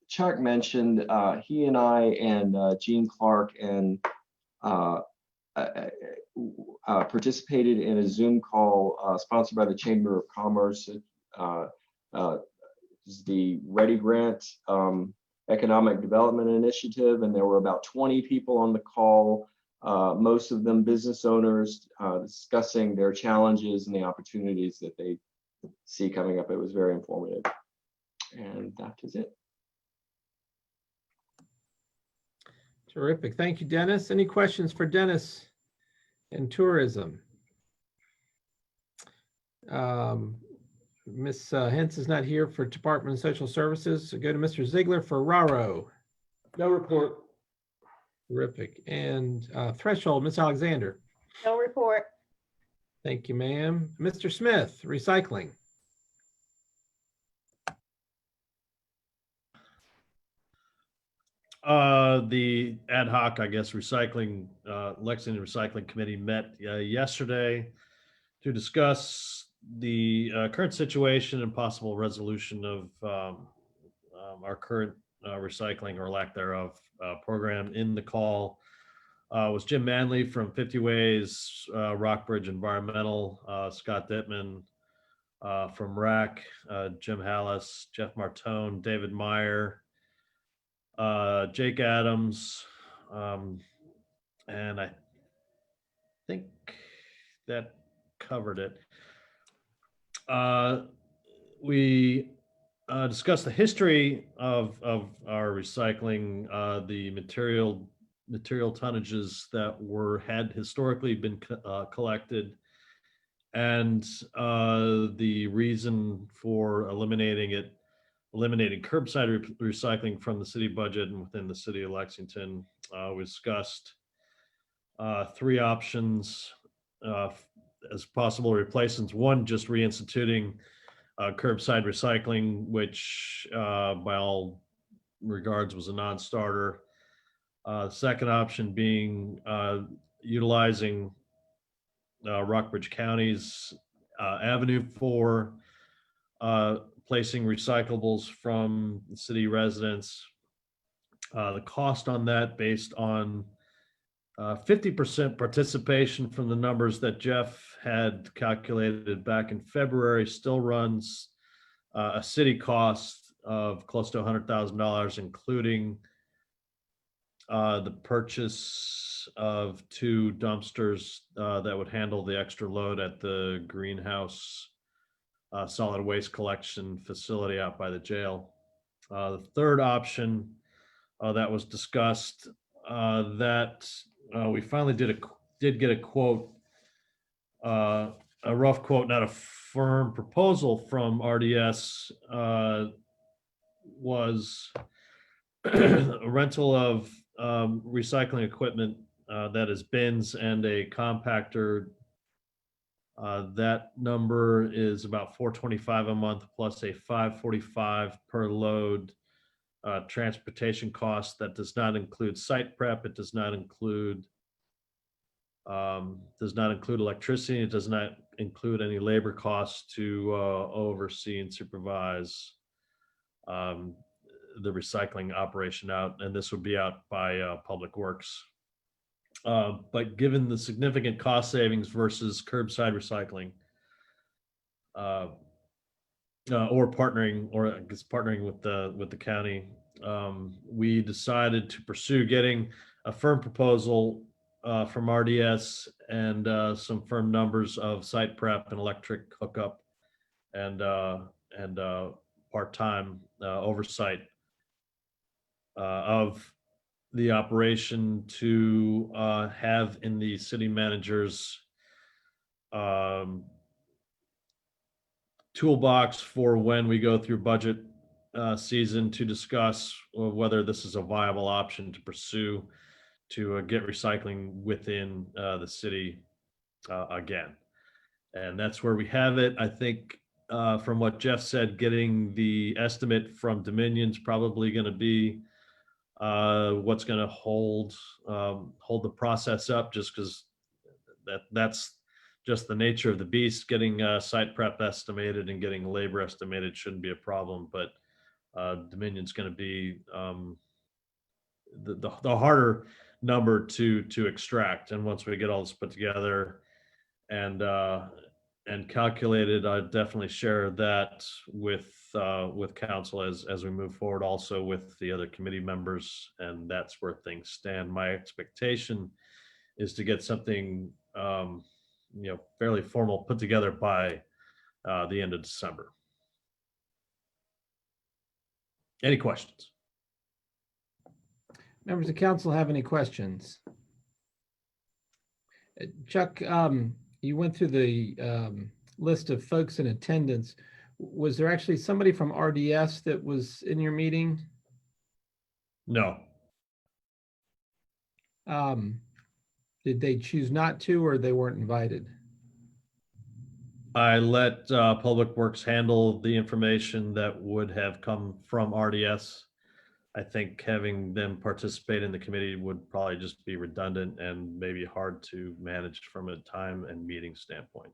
Chuck mentioned, he and I and Gene Clark and participated in a Zoom call sponsored by the Chamber of Commerce. The Ready Grant Economic Development Initiative, and there were about 20 people on the call, most of them business owners, discussing their challenges and the opportunities that they see coming up. It was very informative. And that is it. Terrific. Thank you, Dennis. Any questions for Dennis in tourism? Ms. Hentz is not here for Department of Social Services. So go to Mr. Ziegler for RARO. No report. Terrific. And Threshold, Ms. Alexander. No report. Thank you, ma'am. Mr. Smith, recycling. The ad hoc, I guess, recycling, Lexington Recycling Committee met yesterday to discuss the current situation and possible resolution of our current recycling or lack thereof program. In the call was Jim Manley from 50 Ways, Rockbridge Environmental, Scott Dittman from RAC, Jim Hallis, Jeff Martone, David Meyer, Jake Adams, and I think that covered it. We discussed the history of our recycling, the material tonnages that had historically been collected, and the reason for eliminating curbside recycling from the city budget and within the city of Lexington. We discussed 3 options as possible replacements. One, just reinstituting curbside recycling, which by all regards was a non-starter. The second option being utilizing Rockbridge County's avenue for placing recyclables from city residents. The cost on that, based on 50% participation from the numbers that Jeff had calculated back in February, still runs a city cost of close to $100,000, including the purchase of 2 dumpsters that would handle the extra load at the greenhouse solid waste collection facility out by the jail. The third option that was discussed, that we finally did get a quote, a rough quote, not a firm proposal from RDS, was a rental of recycling equipment, that is bins and a compactor. That number is about $425 a month plus a $545 per load transportation cost. That does not include site prep. It does not include electricity. It does not include any labor costs to oversee and supervise the recycling operation out, and this would be out by Public Works. But given the significant cost savings versus curbside recycling, or partnering with the county, we decided to pursue getting a firm proposal from RDS and some firm numbers of site prep and electric hookup and part-time oversight of the operation to have in the city manager's toolbox for when we go through budget season to discuss whether this is a viable option to pursue to get recycling within the city again. And that's where we have it. I think from what Jeff said, getting the estimate from Dominion's probably going to be what's going to hold the process up, just because that's just the nature of the beast. Getting site prep estimated and getting labor estimated shouldn't be a problem, but Dominion's going to be the harder number to extract. And once we get all this put together and calculated, I definitely share that with council as we move forward, also with the other committee members, and that's where things stand. My expectation is to get something fairly formal put together by the end of December. Any questions? Members of council have any questions? Chuck, you went through the list of folks in attendance. Was there actually somebody from RDS that was in your meeting? No. Did they choose not to, or they weren't invited? I let Public Works handle the information that would have come from RDS. I think having them participate in the committee would probably just be redundant and maybe hard to manage from a time and meeting standpoint.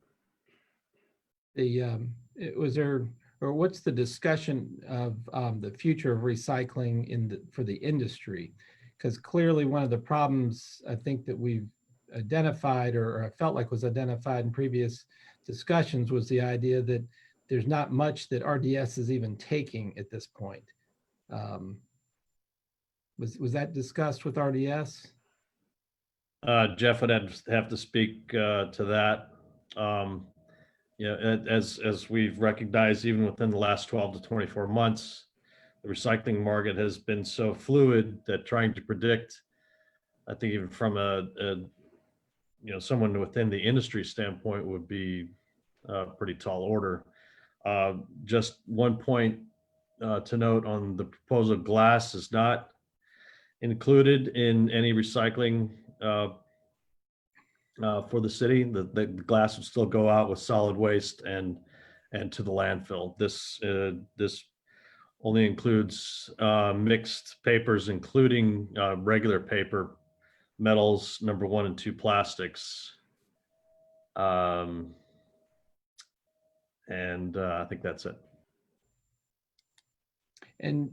What's the discussion of the future of recycling for the industry? Because clearly one of the problems I think that we've identified, or I felt like was identified in previous discussions, was the idea that there's not much that RDS is even taking at this point. Was that discussed with RDS? Jeff would have to speak to that. As we've recognized, even within the last 12 to 24 months, the recycling market has been so fluid that trying to predict, I think even from someone within the industry standpoint, would be a pretty tall order. Just one point to note on the proposal: glass is not included in any recycling for the city. The glass would still go out with solid waste and to the landfill. This only includes mixed papers, including regular paper, metals, number 1 and 2 plastics. And I think that's it. And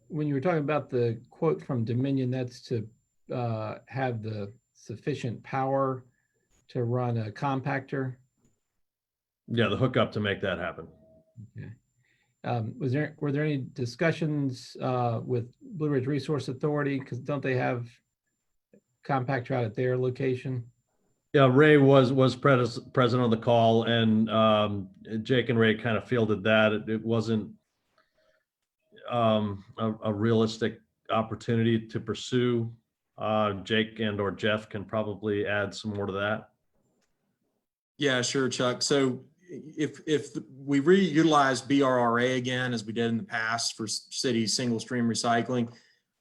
when you were talking about the quote from Dominion, that's to have the sufficient power to run a compactor? Yeah, the hookup to make that happen. Okay. Were there any discussions with Blue Ridge Resource Authority? Because don't they have compactor out at their location? Yeah, Ray was present on the call, and Jake and Ray kind of fielded that. It wasn't a realistic opportunity to pursue. Jake and or Jeff can probably add some more to that. Yeah, sure, Chuck. So if we reutilize BRRA again, as we did in the past for city single stream recycling,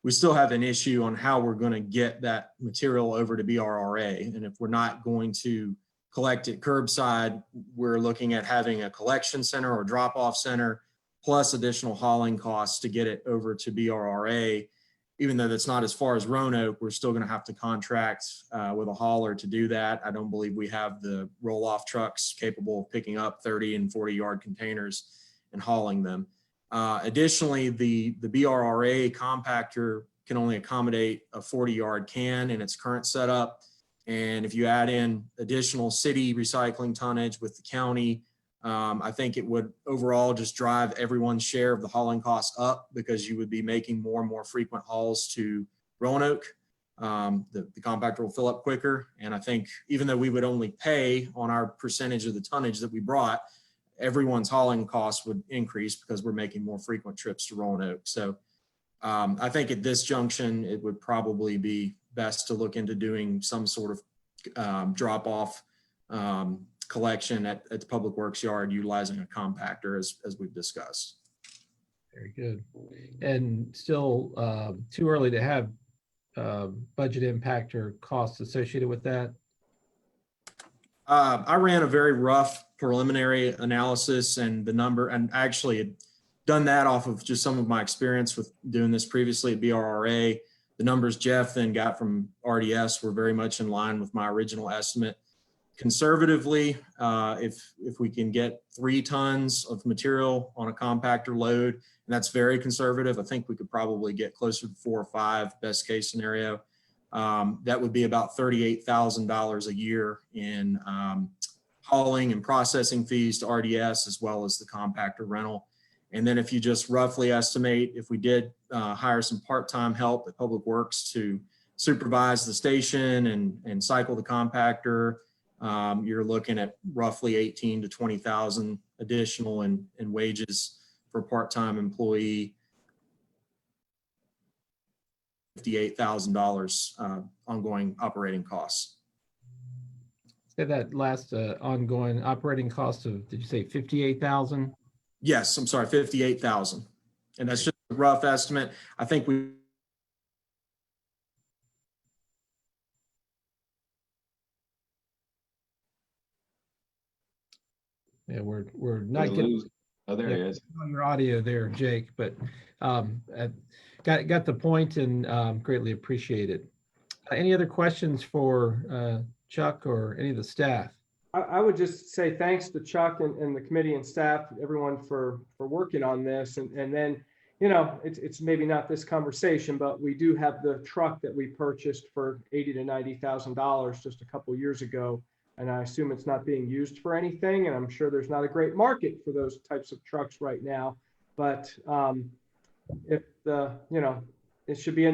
we still have an issue on how we're going to get that material over to BRRA. And if we're not going to collect it curbside, we're looking at having a collection center or drop-off center, plus additional hauling costs to get it over to BRRA. Even though that's not as far as Roanoke, we're still going to have to contract with a hauler to do that. I don't believe we have the roll-off trucks capable of picking up 30 and 40-yard containers and hauling them. Additionally, the BRRA compactor can only accommodate a 40-yard can in its current setup. And if you add in additional city recycling tonnage with the county, I think it would overall just drive everyone's share of the hauling costs up, because you would be making more and more frequent hauls to Roanoke. The compactor will fill up quicker. And I think even though we would only pay on our percentage of the tonnage that we brought, everyone's hauling costs would increase because we're making more frequent trips to Roanoke. So I think at this junction, it would probably be best to look into doing some sort of drop-off collection at the Public Works yard utilizing a compactor, as we've discussed. Very good. And still too early to have budget impact or costs associated with that? I ran a very rough preliminary analysis, and the number, and actually had done that off of just some of my experience with doing this previously at BRRA. The numbers Jeff then got from RDS were very much in line with my original estimate. Conservatively, if we can get 3 tons of material on a compactor load, and that's very conservative, I think we could probably get closer to 4 or 5, best case scenario. That would be about $38,000 a year in hauling and processing fees to RDS, as well as the compactor rental. And then if you just roughly estimate, if we did hire some part-time help at Public Works to supervise the station and cycle the compactor, you're looking at roughly 18 to 20,000 additional in wages for a part-time employee. $58,000 ongoing operating costs. Say that last ongoing operating cost of, did you say 58,000? Yes, I'm sorry, 58,000. And that's just a rough estimate. I think we Yeah, we're not getting Oh, there he is. on your audio there, Jake, but got the point, and greatly appreciate it. Any other questions for Chuck or any of the staff? I would just say thanks to Chuck and the committee and staff, everyone for working on this. And then, you know, it's maybe not this conversation, but we do have the truck that we purchased for $80,000 to $90,000 just a couple years ago. And I assume it's not being used for anything. And I'm sure there's not a great market for those types of trucks right now. But if you know, it should be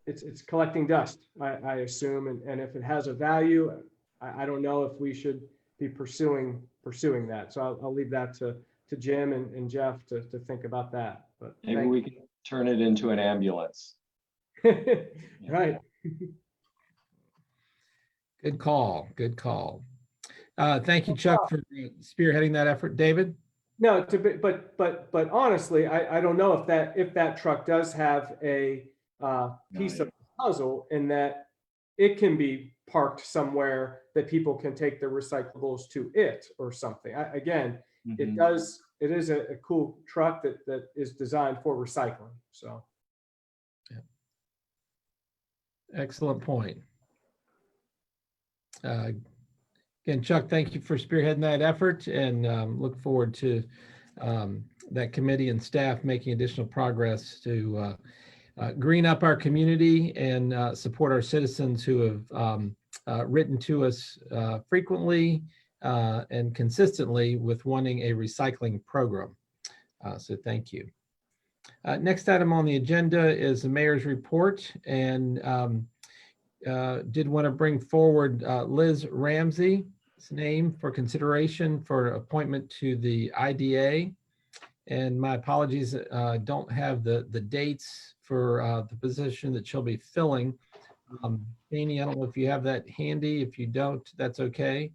it's collecting dust, I assume. And if it has a value, I don't know if we should be pursuing that. So I'll leave that to Jim and Jeff to think about that. But Maybe we can turn it into an ambulance. Right. Good call. Good call. Thank you, Chuck, for spearheading that effort. David? No, but honestly, I don't know if that truck does have a piece of the puzzle, in that it can be parked somewhere that people can take their recyclables to it or something. It is a cool truck that is designed for recycling. So. Yeah. Excellent point. Again, Chuck, thank you for spearheading that effort, and look forward to that committee and staff making additional progress to green up our community and support our citizens who have written to us frequently and consistently with wanting a recycling program. So thank you. Next item on the agenda is the mayor's report, and did want to bring forward Liz Ramsey's name for consideration for appointment to the IDA. And my apologies, don't have the dates for the position that she'll be filling. Amy, I don't know if you have that handy. If you don't, that's okay.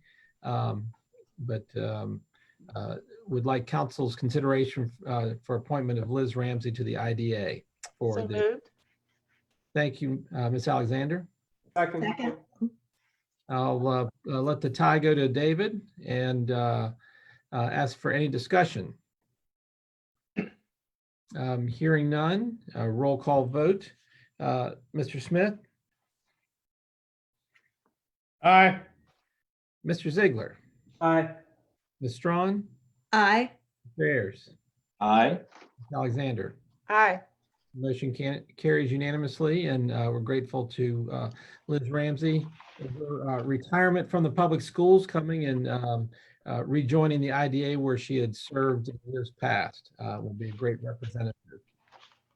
Would like council's consideration for appointment of Liz Ramsey to the IDA. So moved. Thank you, Ms. Alexander. Second. I'll let the tie go to David and ask for any discussion. Hearing none, roll call vote. Mr. Smith, Aye. Mr. Ziegler, Aye. Ms. Strawn, Aye. Mr. Ayers, Aye. Alexander. Aye. Motion carries unanimously, and we're grateful to Liz Ramsey for her retirement from the public schools, coming and rejoining the IDA where she had served in years past. Will be a great representative.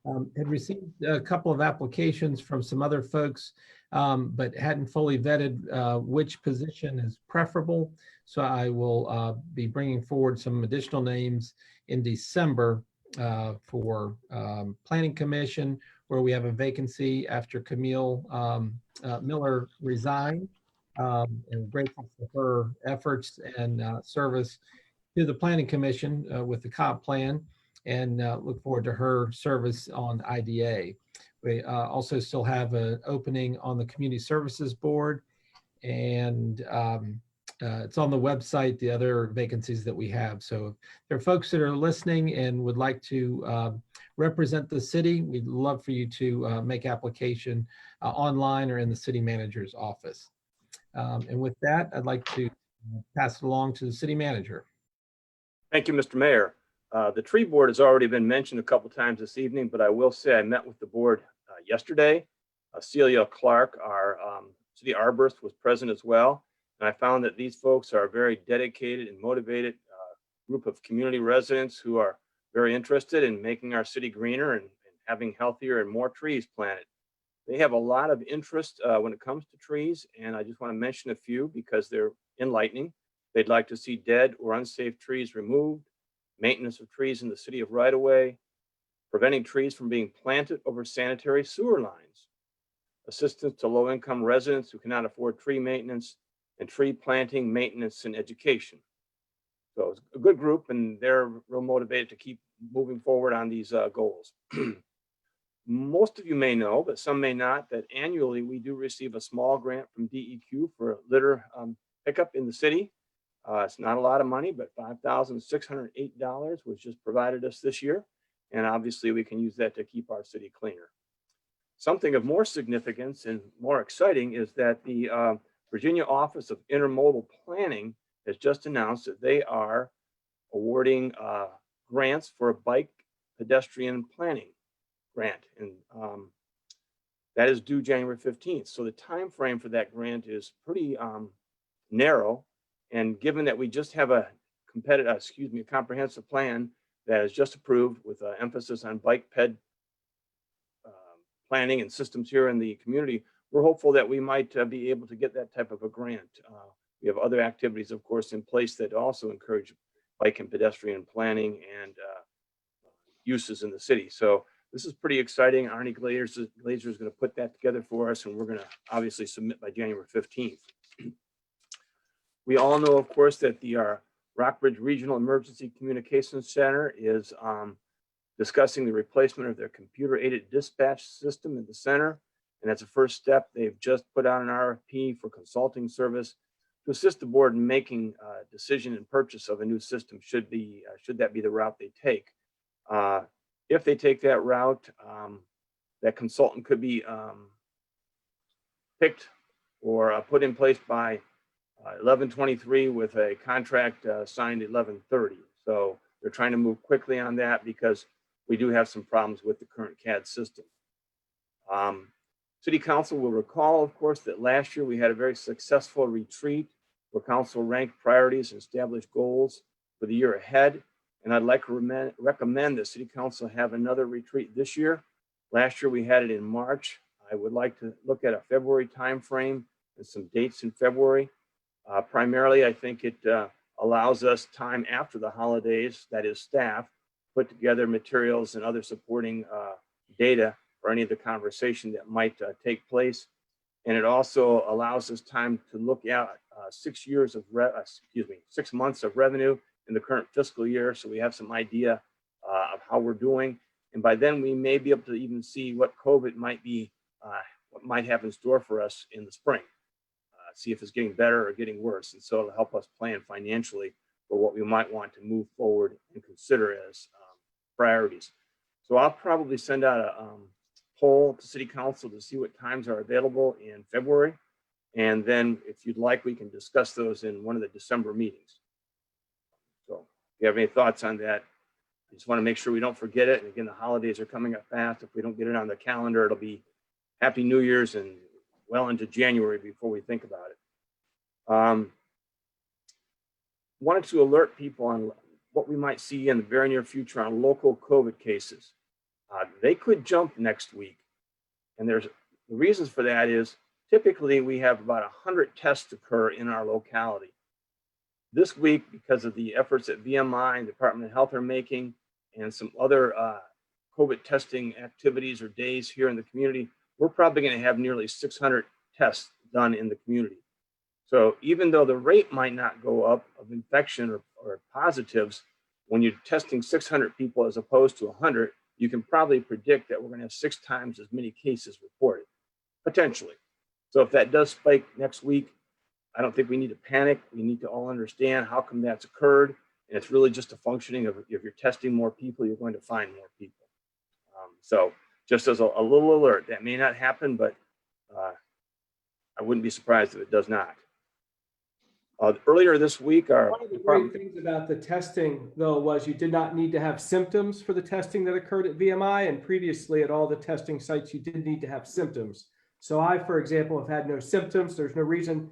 Had received a couple of applications from some other folks, but hadn't fully vetted which position is preferable. So I will be bringing forward some additional names in December for Planning Commission, where we have a vacancy after Camille Miller resigned. And grateful for her efforts and service to the Planning Commission with the comp plan, and look forward to her service on IDA. We also still have an opening on the Community Services Board, and it's on the website, the other vacancies that we have. So if there are folks that are listening and would like to represent the city, we'd love for you to make application online or in the city manager's office. And with that, I'd like to pass it along to the city manager. Thank you, Mr. Mayor. The tree board has already been mentioned a couple times this evening, but I will say I met with the board yesterday. Celia Clark, our city arborist, was present as well. And I found that these folks are a very dedicated and motivated group of community residents who are very interested in making our city greener and having healthier and more trees planted. They have a lot of interest when it comes to trees, and I just want to mention a few because they're enlightening. They'd like to see dead or unsafe trees removed, maintenance of trees in the city of right-of-way, preventing trees from being planted over sanitary sewer lines, assistance to low-income residents who cannot afford tree maintenance, and tree planting, maintenance, and education. So it's a good group, and they're real motivated to keep moving forward on these goals. Most of you may know, but some may not, that annually we do receive a small grant from DEQ for litter pickup in the city. It's not a lot of money, but $5,608 was just provided us this year. And obviously we can use that to keep our city cleaner. Something of more significance and more exciting is that the Virginia Office of Intermodal Planning has just announced that they are awarding grants for a bike pedestrian planning grant, and that is due January 15th. So the time frame for that grant is pretty narrow, and given that we just have a comprehensive plan that is just approved with an emphasis on bike ped planning and systems here in the community, we're hopeful that we might be able to get that type of a grant. We have other activities, of course, in place that also encourage bike and pedestrian planning and uses in the city. So this is pretty exciting. Arnie Glazer is going to put that together for us, and we're going to obviously submit by January 15th. We all know, of course, that the Rockbridge Regional Emergency Communications Center is discussing the replacement of their computer-aided dispatch system in the center. And as a first step, they've just put out an RFP for consulting service to assist the board in making a decision and purchase of a new system should that be the route they take. If they take that route, that consultant could be picked or put in place by 11/23 with a contract signed 11/30. So they're trying to move quickly on that because we do have some problems with the current CAD system. City Council will recall, of course, that last year we had a very successful retreat where Council ranked priorities and established goals for the year ahead. And I'd like to recommend that City Council have another retreat this year. Last year we had it in March. I would like to look at a February timeframe and some dates in February. Primarily, I think it allows us time after the holidays, that is staff, put together materials and other supporting data for any of the conversation that might take place. And it also allows us time to look at 6 months of revenue in the current fiscal year. So we have some idea of how we're doing. And by then we may be able to even see what COVID might be, what might have in store for us in the spring. See if it's getting better or getting worse. And so it'll help us plan financially for what we might want to move forward and consider as priorities. So I'll probably send out a poll to City Council to see what times are available in February. And then if you'd like, we can discuss those in one of the December meetings. So if you have any thoughts on that, I just want to make sure we don't forget it. And again, the holidays are coming up fast. If we don't get it on the calendar, it'll be Happy New Year's and well into January before we think about it. Wanted to alert people on what we might see in the very near future on local COVID cases. They could jump next week. And the reasons for that is typically we have about 100 tests occur in our locality. This week, because of the efforts that VMI and Department of Health are making and some other COVID testing activities or days here in the community, we're probably going to have nearly 600 tests done in the community. So even though the rate might not go up of infection or positives, when you're testing 600 people as opposed to 100, you can probably predict that we're going to have 6 times as many cases reported, potentially. So if that does spike next week, I don't think we need to panic. We need to all understand how come that's occurred. And it's really just a functioning of if you're testing more people, you're going to find more people. So just as a little alert, that may not happen, but I wouldn't be surprised if it does not. Earlier this week, our One of the great things about the testing, though, was you did not need to have symptoms for the testing that occurred at VMI, and previously at all the testing sites, you did need to have symptoms. So I, for example, have had no symptoms. There's no reason,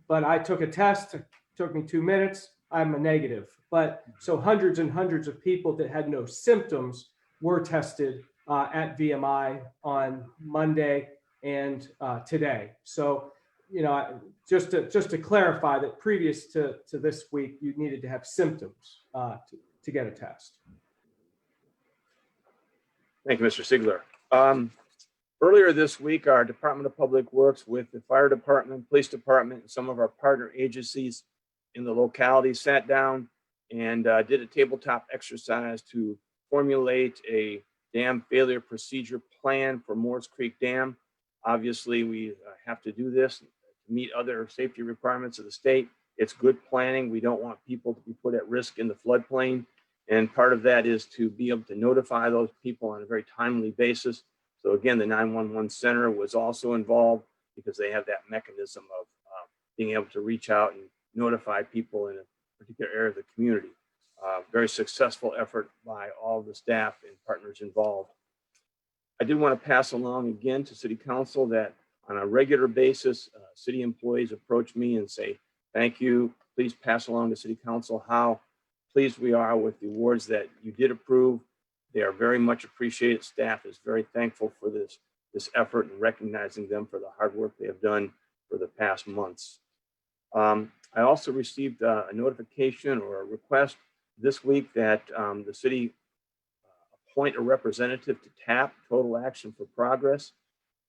but I took a test. It took me 2 minutes. I'm a negative. But so hundreds and hundreds of people that had no symptoms were tested at VMI on Monday and today. So, you know, just to clarify that previous to this week, you needed to have symptoms to get a test. Thank you, Mr. Sigler. Earlier this week, our Department of Public Works with the fire department, police department, and some of our partner agencies in the locality sat down and did a tabletop exercise to formulate a dam failure procedure plan for Moores Creek Dam. Obviously, we have to do this to meet other safety requirements of the state. It's good planning. We don't want people to be put at risk in the floodplain. And part of that is to be able to notify those people on a very timely basis. So again, the 911 center was also involved because they have that mechanism of being able to reach out and notify people in a particular area of the community. Very successful effort by all the staff and partners involved. I did want to pass along again to City Council that on a regular basis, city employees approach me and say, thank you. Please pass along to City Council how pleased we are with the awards that you did approve. They are very much appreciated. Staff is very thankful for this effort and recognizing them for the hard work they have done for the past months. I also received a notification or a request this week that the city appoint a representative to TAP, Total Action for Progress.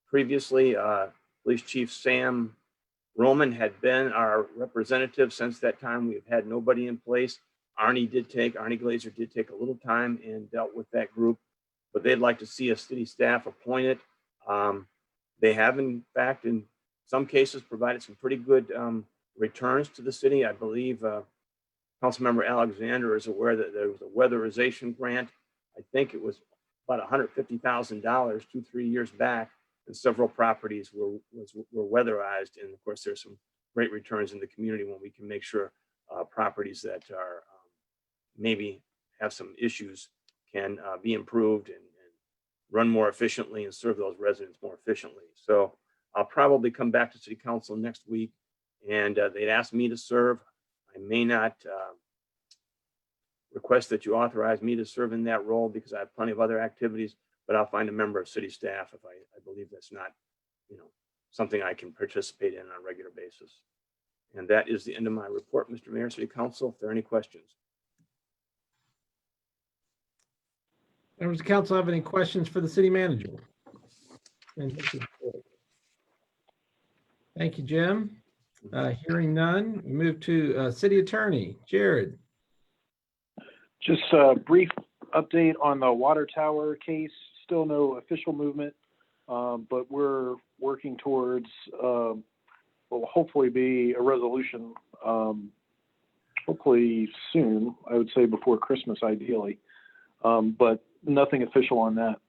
Previously, Police Chief Sam Roman had been our representative. Since that time, we've had nobody in place. Arnie Glazer did take a little time and dealt with that group, but they'd like to see a city staff appointed. They have, in fact, in some cases, provided some pretty good returns to the city. I believe Councilmember Alexander is aware that there was a weatherization grant. I think it was about $150,000 2-3 years back, and several properties were weatherized. And of course, there's some great returns in the community when we can make sure properties that are maybe have some issues can be improved and run more efficiently and serve those residents more efficiently. So I'll probably come back to City Council next week, and they'd asked me to serve. I may not request that you authorize me to serve in that role because I have plenty of other activities, but I'll find a member of city staff if I believe that's not something I can participate in on a regular basis. And that is the end of my report, Mr. Mayor, City Council. If there are any questions. Members of council have any questions for the city manager? Thank you, Jim. Hearing none, we move to city attorney, Jared. Just a brief update on the water tower case. Still no official movement, but we're working towards will hopefully be a resolution, hopefully soon, I would say before Christmas ideally, but nothing official on that.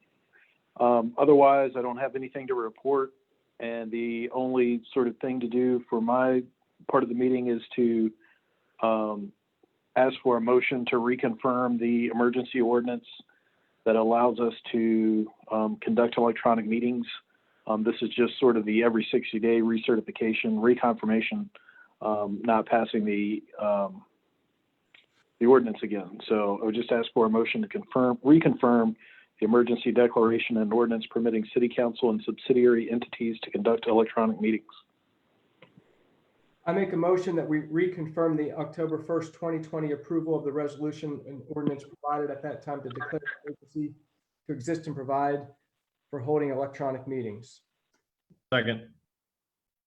Otherwise, I don't have anything to report, and the only sort of thing to do for my part of the meeting is to ask for a motion to reconfirm the emergency ordinance that allows us to conduct electronic meetings. This is just sort of the every 60-day recertification, reconfirmation, not passing the ordinance again. So I would just ask for a motion to reconfirm the emergency declaration and ordinance permitting city council and subsidiary entities to conduct electronic meetings. I make a motion that we reconfirm the October 1st, 2020 approval of the resolution and ordinance provided at that time to declare the agency to exist and provide for holding electronic meetings. Second.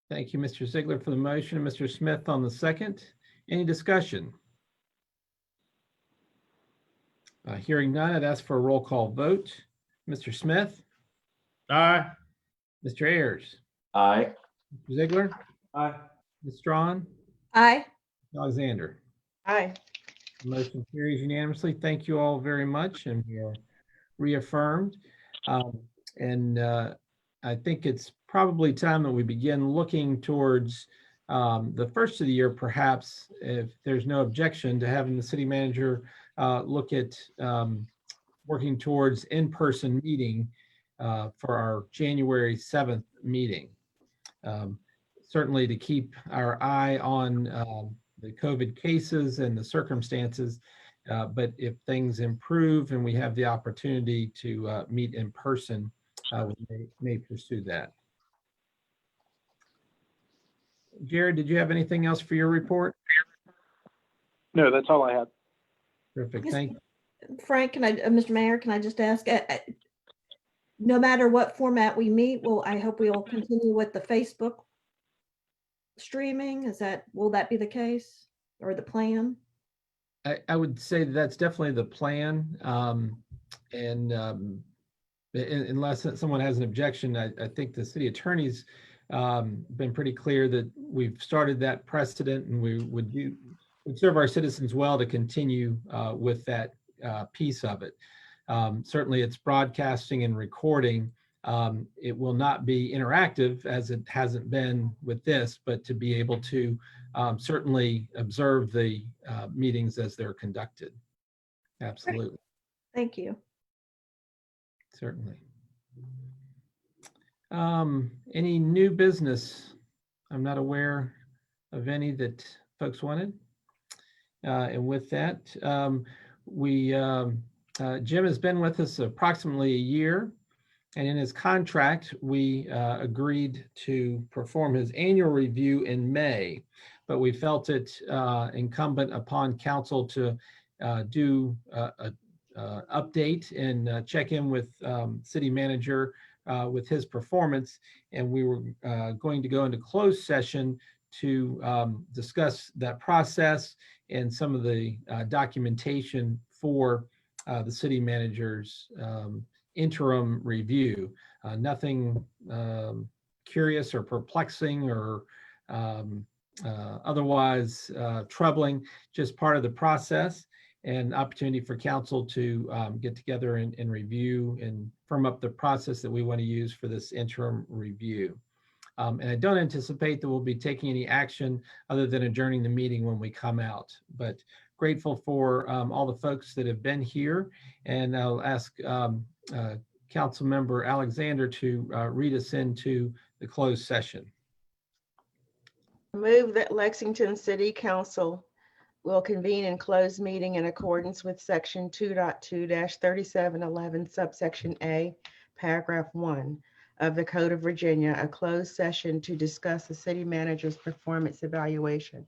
Thank you, Mr. Ziegler, for the motion, and Mr. Smith on the second. Any discussion? Hearing none, I'd ask for a roll call vote. Mr. Smith? Aye. Mr. Ayers? Aye. Mr. Ziegler? Aye. Ms. Strawn? Aye. Alexander? Aye. Motion carries unanimously. Thank you all very much, and we are reaffirmed. I think it's probably time that we begin looking towards the first of the year, perhaps, if there's no objection to having the city manager look at working towards in-person meeting for our January 7th meeting. Certainly to keep our eye on the COVID cases and the circumstances, but if things improve and we have the opportunity to meet in person, we may pursue that. Jared, did you have anything else for your report? No, that's all I had. Perfect. Yes. Thank you. Frank, Mr. Mayor, can I just ask, no matter what format we meet, I hope we'll continue with the Facebook streaming. Will that be the case or the plan? I would say that's definitely the plan. Unless someone has an objection, I think the city attorney's been pretty clear that we've started that precedent, and we would serve our citizens well to continue with that piece of it. Certainly it's broadcasting and recording. It will not be interactive as it hasn't been with this, but to be able to certainly observe the meetings as they're conducted. Absolutely. Thank you. Certainly. Any new business? I'm not aware of any that folks wanted. And with that, Jim has been with us approximately a year, and in his contract, we agreed to perform his annual review in May, but we felt it incumbent upon council to do a update and check in with city manager with his performance, and we were going to go into closed session to discuss that process and some of the documentation for the city manager's interim review. Nothing curious or perplexing or otherwise troubling, just part of the process, and opportunity for council to get together and review and firm up the process that we want to use for this interim review. And I don't anticipate that we'll be taking any action other than adjourning the meeting when we come out, but grateful for all the folks that have been here. And I'll ask Council Member Alexander to read us into the closed session. Move that Lexington City Council will convene in closed meeting in accordance with section 2.2-3711 subsection A, paragraph 1 of the Code of Virginia, a closed session to discuss the city manager's performance evaluation.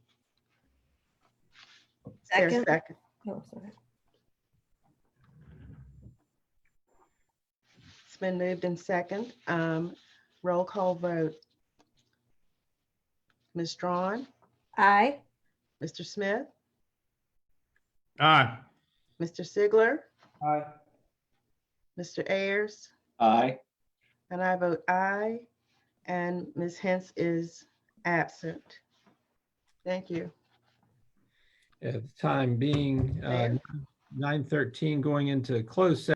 Is there a Second. second? Oh, sorry. It's been moved in second. Roll call vote. Ms. Strawn, Aye. Mr. Smith, Aye. Mr. Sigler, Aye. Mr. Ayers, Aye. and I vote aye. And Ms. Hens is absent. Thank you. At the time being Mayor? 9:13 going into closed session.